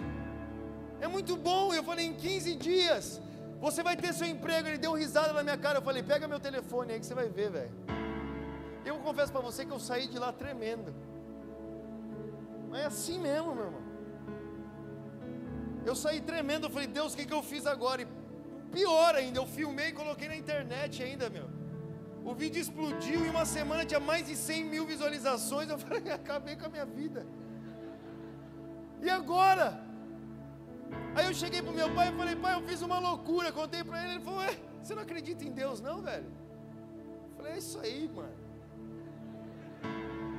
É muito bom. Eu falei: em 15 dias você vai ter seu emprego. Ele deu risada na minha cara. Eu falei: pega meu telefone aí que você vai ver, velho. Eu confesso para você que eu saí de lá tremendo. Mas é assim mesmo, meu irmão. Eu saí tremendo. Eu falei: Deus, o que eu fiz agora? E pior ainda, eu filmei e coloquei na internet ainda, meu. O vídeo explodiu e em uma semana tinha mais de 100 mil visualizações. Eu falei: acabei com a minha vida. E agora? Aí eu cheguei pro meu pai e falei: pai, eu fiz uma loucura. Contei para ele. Ele falou: ué, você não acredita em Deus não, velho? Eu falei: é isso aí, mano.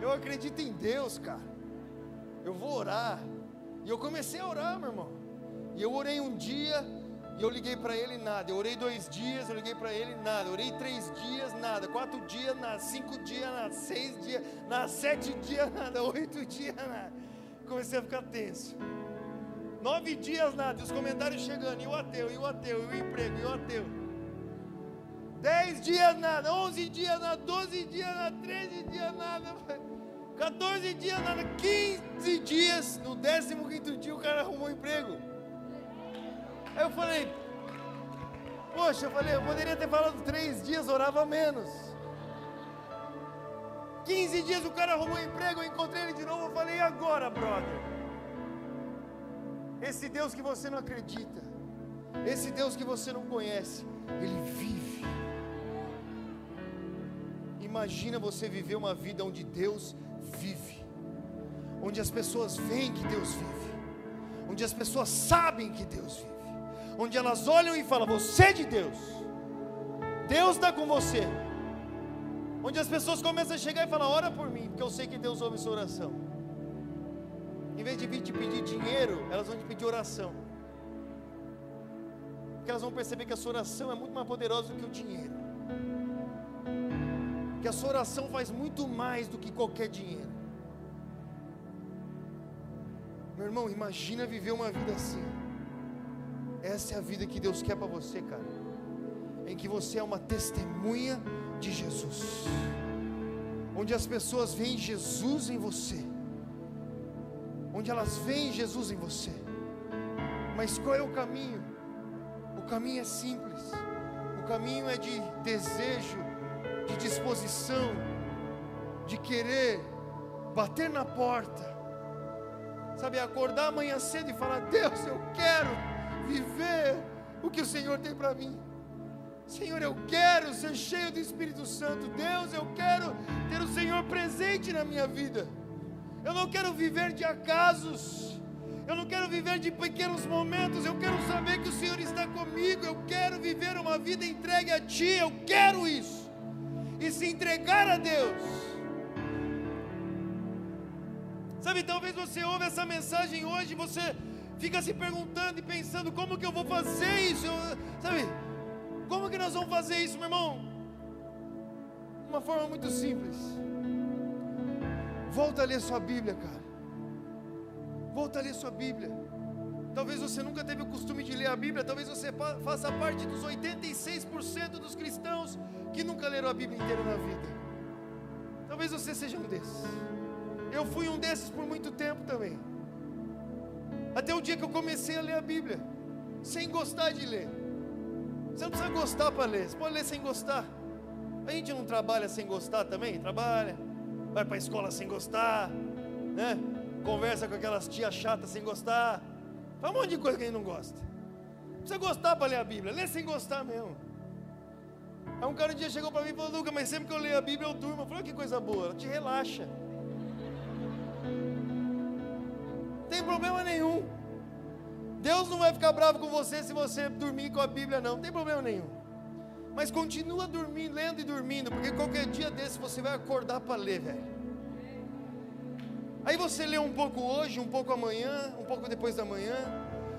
Eu acredito em Deus, cara. Eu vou orar. E eu comecei a orar, meu irmão. E eu orei um dia e eu liguei para ele, nada. Eu orei 2 dias, eu liguei para ele, nada. Eu orei 3 dias, nada. 4 dias, nada. 5 dias, nada. 6 dias, nada. 7 dias, nada. 8 dias, nada. Comecei a ficar tenso. 9 dias, nada. E os comentários chegando. E o ateu, e o ateu, e o emprego, e o ateu. 10 dias, nada. 11 dias, nada. 12 dias, nada. 13 dias, nada. 14 dias, nada. 15 dias. No 15º dia o cara arrumou um emprego. Aí eu falei: poxa, eu poderia ter falado 3 dias, orava menos. 15 dias o cara arrumou um emprego, eu encontrei ele de novo. Eu falei: e agora, brother? Esse Deus que você não acredita, esse Deus que você não conhece, Ele vive. Imagina você viver uma vida onde Deus vive, onde as pessoas veem que Deus vive, onde as pessoas sabem que Deus vive, onde elas olham e falam: você é de Deus, Deus está com você. Onde as pessoas começam a chegar e falar: ora por mim, porque eu sei que Deus ouve sua oração. Em vez de vir te pedir dinheiro, elas vão te pedir oração, porque elas vão perceber que a sua oração é muito mais poderosa do que o dinheiro, que a sua oração faz muito mais do que qualquer dinheiro. Meu irmão, imagina viver uma vida assim. Essa é a vida que Deus quer para você, cara. Em que você é uma testemunha de Jesus, onde as pessoas veem Jesus em você, onde elas veem Jesus em você. Mas qual é o caminho? O caminho é simples. O caminho é de desejo, de disposição, de querer bater na porta, sabe, acordar amanhã cedo e falar: Deus, eu quero viver o que o Senhor tem para mim. Senhor, eu quero ser cheio do Espírito Santo. Deus, eu quero ter o Senhor presente na minha vida. Eu não quero viver de acasos, eu não quero viver de pequenos momentos. Eu quero saber que o Senhor está comigo. Eu quero viver uma vida entregue a Ti. Eu quero isso. E se entregar a Deus. Sabe, talvez você ouve essa mensagem hoje e você fica se perguntando e pensando: como que eu vou fazer isso? Sabe, como que nós vamos fazer isso, meu irmão? Uma forma muito simples. Volta a ler sua Bíblia, cara. Volta a ler sua Bíblia. Talvez você nunca teve o costume de ler a Bíblia, talvez você faça parte dos 86% dos cristãos que nunca leram a Bíblia inteira na vida. Talvez você seja um desses. Eu fui um desses por muito tempo também. Até o dia que eu comecei a ler a Bíblia, sem gostar de ler. Você não precisa gostar para ler, você pode ler sem gostar. A gente não trabalha sem gostar também? Trabalha, vai para a escola sem gostar, né? Conversa com aquelas tias chatas sem gostar. Faz um monte de coisa que a gente não gosta. Não precisa gostar para ler a Bíblia, lê sem gostar mesmo. Aí um cara um dia chegou para mim e falou: Lucas, mas sempre que eu leio a Bíblia eu durmo. Eu falei: que coisa boa, ela te relaxa. Não tem problema nenhum. Deus não vai ficar bravo com você se você dormir com a Bíblia, não tem problema nenhum. Mas continua dormindo, lendo e dormindo, porque qualquer dia desse você vai acordar para ler, velho. Aí você lê um pouco hoje, um pouco amanhã, um pouco depois da manhã.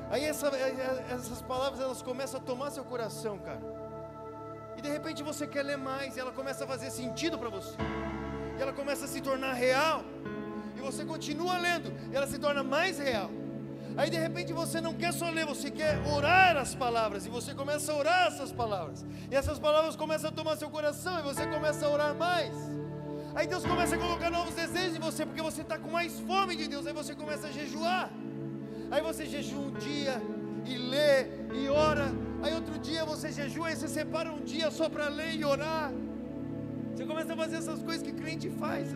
Aí essas palavras, elas começam a tomar seu coração, cara. E de repente você quer ler mais, e ela começa a fazer sentido para você. E ela começa a se tornar real. E você continua lendo, e ela se torna mais real. Aí de repente você não quer só ler, você quer orar as palavras. E você começa a orar essas palavras. E essas palavras começam a tomar seu coração, e você começa a orar mais. Aí Deus começa a colocar novos desejos em você, porque você está com mais fome de Deus. Aí você começa a jejuar. Aí você jejua um dia, e lê, e ora. Aí outro dia você jejua, e você separa um dia só para ler e orar. Você começa a fazer essas coisas que crente faz,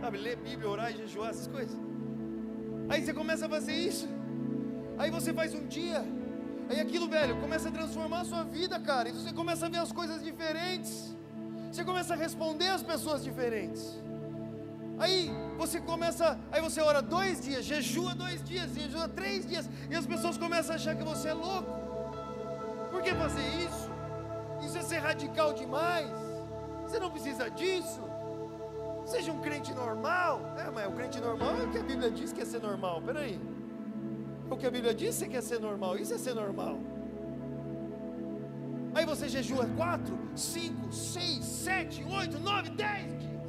sabe, ler Bíblia, orar e jejuar, essas coisas. Aí você começa a fazer isso. Aí você faz um dia. Aí aquilo, velho, começa a transformar a sua vida, cara. E você começa a ver as coisas diferentes. Você começa a responder às pessoas diferentes. Aí você ora 2 dias, jejua 2 dias, jejua 3 dias. E as pessoas começam a achar que você é louco. Por que fazer isso? Isso é ser radical demais. Você não precisa disso. Seja um crente normal. Mas o crente normal é o que a Bíblia diz que é ser normal. Peraí, o que a Bíblia diz que é ser normal. Isso é ser normal. Aí você jejua 4, 5, 6, 7, 8, 9, 10 dias.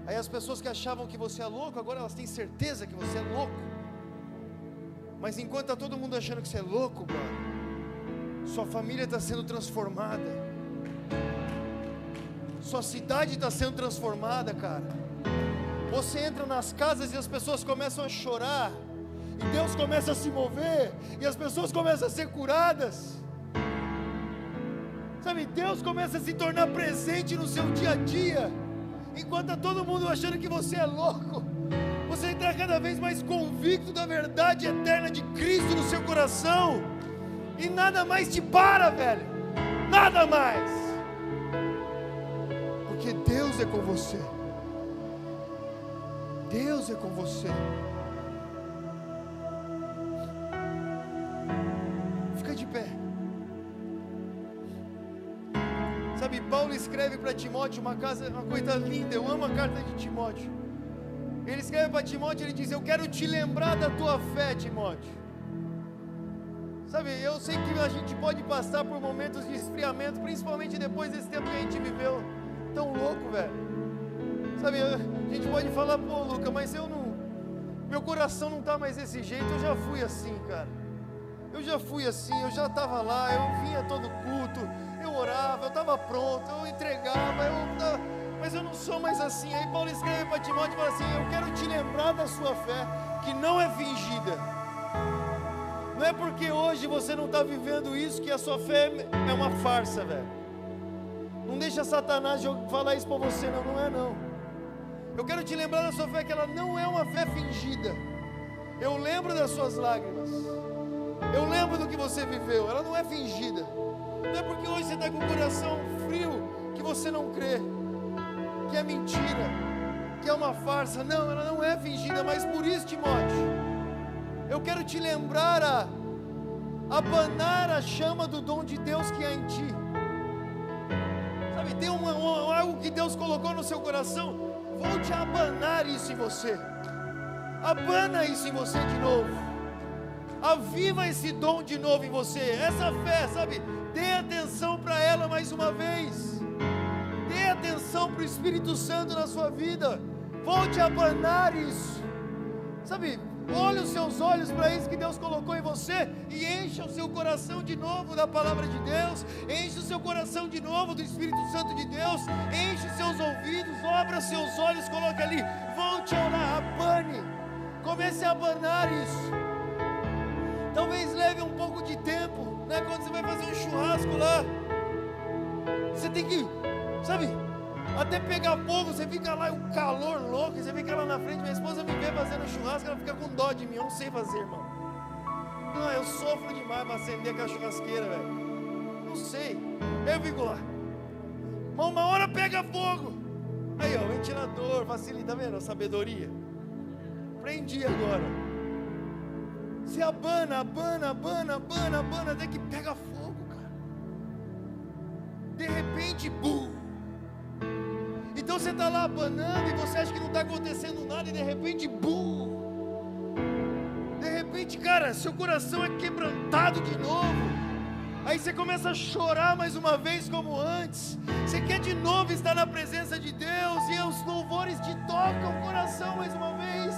Aí as pessoas que achavam que você é louco, agora elas têm certeza que você é louco. Mas enquanto está todo mundo achando que você é louco, brother, sua família está sendo transformada. Sua cidade está sendo transformada, cara. Você entra nas casas e as pessoas começam a chorar, e Deus começa a se mover, e as pessoas começam a ser curadas. Sabe, Deus começa a se tornar presente no seu dia a dia. Enquanto está todo mundo achando que você é louco, você está cada vez mais convicto da verdade eterna de Cristo no seu coração. E nada mais te para, velho. Nada mais. Porque Deus é com você. Deus é com você. Fica de pé. Sabe, Paulo escreve para Timóteo uma coisa linda. Eu amo a carta de Timóteo. Ele escreve para Timóteo, ele diz: eu quero te lembrar da tua fé, Timóteo. Sabe, eu sei que a gente pode passar por momentos de esfriamento, principalmente depois desse tempo que a gente viveu tão louco, velho. Sabe, a gente pode falar: pô, Lucas, mas meu coração não está mais desse jeito. Eu já fui assim, cara. Eu já fui assim, eu já estava lá, eu vinha todo culto, eu orava, eu estava pronto, eu entregava, mas eu não sou mais assim. Aí Paulo escreve para Timóteo e fala assim: eu quero te lembrar da sua fé, que não é fingida. Não é porque hoje você não está vivendo isso que a sua fé é uma farsa, velho. Não deixa Satanás falar isso para você, não é não. Eu quero te lembrar da sua fé, que ela não é uma fé fingida. Eu lembro das suas lágrimas, eu lembro do que você viveu, ela não é fingida. Não é porque hoje você está com o coração frio que você não crê, que é mentira, que é uma farsa. Não, ela não é fingida. Mas por isso, Timóteo, eu quero te lembrar a abanar a chama do dom de Deus que há em ti. Sabe, tem algo que Deus colocou no seu coração. Volte a abanar isso em você. Abana isso em você de novo. Aviva esse dom de novo em você. Essa fé, sabe, dê atenção para ela mais uma vez. Dê atenção para o Espírito Santo na sua vida. Volte a abanar isso. Sabe, Olhe os seus olhos para isso que Deus colocou em você e encha o seu coração de novo da palavra de Deus, enche o seu coração de novo do Espírito Santo de Deus, enche os seus ouvidos, abra seus olhos, coloque ali, volte a orar, abane, comece a abanar isso. Talvez leve um pouco de tempo, né? Quando você vai fazer um churrasco lá, você tem que, sabe, até pegar fogo, você fica lá, um calor louco, você fica lá na frente. Minha esposa me vê fazendo churrasco, ela fica com dó de mim, eu não sei fazer, irmão. Não, eu sofro demais para acender aquela churrasqueira, velho. Não sei, eu fico lá. Mas uma hora pega fogo. Aí, ó, ventilador, facilita, tá vendo? A sabedoria. Aprendi agora. Você abana, até que pega fogo, cara. De repente, bum. Então você está lá abanando e você acha que não está acontecendo nada e de repente, bum! De repente, cara, seu coração é quebrantado de novo. Aí você começa a chorar mais uma vez como antes. Você quer de novo estar na presença de Deus e os louvores te tocam o coração mais uma vez.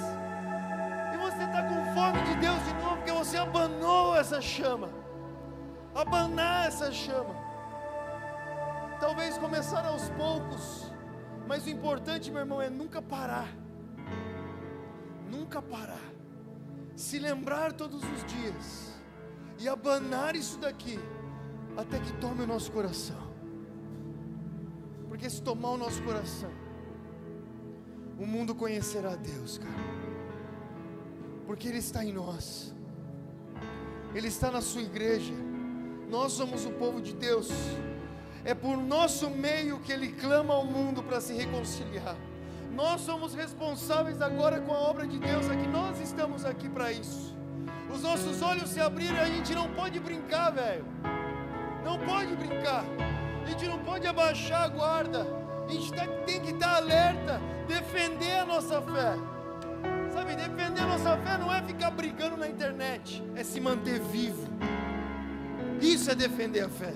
E você está com fome de Deus de novo porque você abanou essa chama. Abanar essa chama. Talvez começar aos poucos. Mas o importante, meu irmão, é nunca parar. Nunca parar. Se lembrar todos os dias. E abanar isso daqui. Até que tome o nosso coração. Porque se tomar o nosso coração, o mundo conhecerá Deus, cara. Porque Ele está em nós. Ele está na sua igreja. Nós somos o povo de Deus. É por nosso meio que Ele clama ao mundo para se reconciliar. Nós somos responsáveis agora com a obra de Deus aqui. Nós estamos aqui para isso. Os nossos olhos se abriram e a gente não pode brincar, velho. Não pode brincar. A gente não pode abaixar a guarda. A gente tem que estar alerta. Defender a nossa fé. Sabe, defender a nossa fé não é ficar brigando na internet. É se manter vivo. Isso é defender a fé.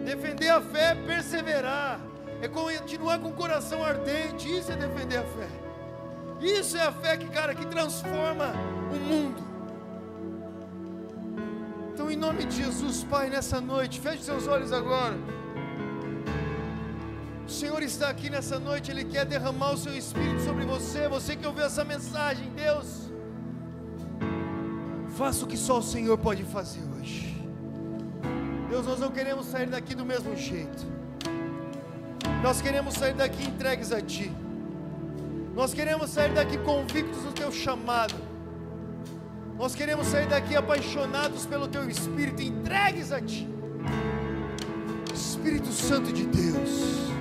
Defender a fé é perseverar, é continuar com o coração ardente. Isso é defender a fé. Isso é a fé que, cara, que transforma o mundo. Então, em nome de Jesus, Pai, nessa noite, feche seus olhos agora. O Senhor está aqui nessa noite, Ele quer derramar o seu Espírito sobre você. Você que ouviu essa mensagem, Deus, faça o que só o Senhor pode fazer hoje. Deus, nós não queremos sair daqui do mesmo jeito. Nós queremos sair daqui entregues a Ti. Nós queremos sair daqui convictos do Teu chamado. Nós queremos sair daqui apaixonados pelo Teu Espírito, entregues a Ti. Espírito Santo de Deus,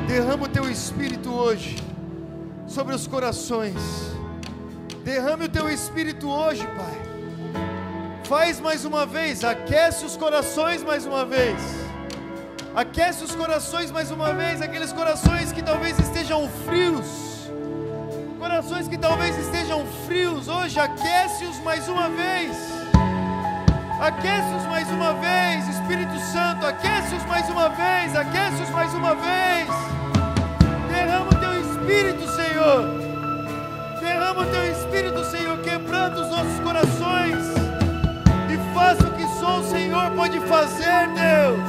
derrama o Teu Espírito hoje sobre os corações. Derrame o Teu Espírito hoje, Pai. Faz mais uma vez, aquece os corações mais uma vez. Aquece os corações mais uma vez, aqueles corações que talvez estejam frios. Corações que talvez estejam frios hoje, aquece-os mais uma vez. Aquece-os mais uma vez, Espírito Santo, aquece-os mais uma vez, aquece-os mais uma vez. Derrama o Teu Espírito, Senhor. Derrama o Teu Espírito, Senhor, quebrando os nossos corações. E faça o que só o Senhor pode fazer, Deus.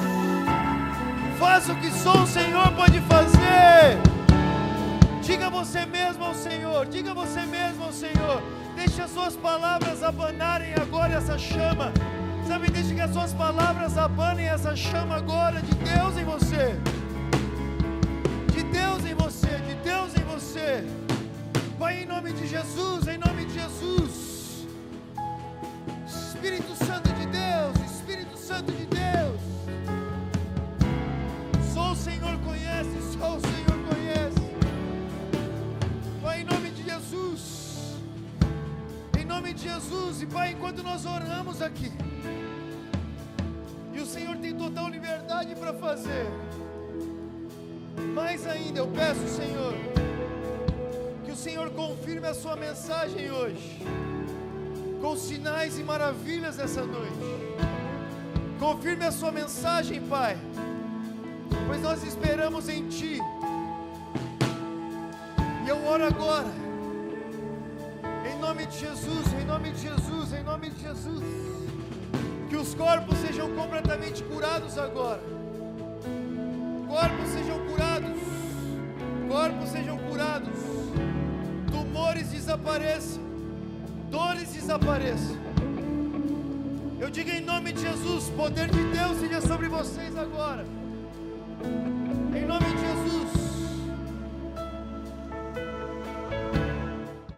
Faça o que só o Senhor pode fazer. Diga você mesmo ao Senhor. Diga você mesmo ao Senhor. Deixe as suas palavras abanarem agora essa chama. Sabe, deixe que as suas palavras abanem essa chama agora de Deus em você. De Deus em você. De Deus em você. Pai, em nome de Jesus. Em nome de Jesus. Espírito Santo de Deus, Espírito Santo de Deus. Só o Senhor conhece, só o Senhor conhece. Pai, em nome de Jesus. Em nome de Jesus. E Pai, enquanto nós oramos aqui, e o Senhor tem total liberdade para fazer, mais ainda eu peço, Senhor, que o Senhor confirme a sua mensagem hoje com sinais e maravilhas essa noite. Confirme a sua mensagem, Pai, pois nós esperamos em Ti. E eu oro agora, em nome de Jesus, em nome de Jesus, em nome de Jesus. Que os corpos sejam completamente curados agora. Corpos sejam curados. Corpos sejam curados. Tumores desapareçam. Dores desapareçam. Eu digo em nome de Jesus, poder de Deus seja sobre vocês agora.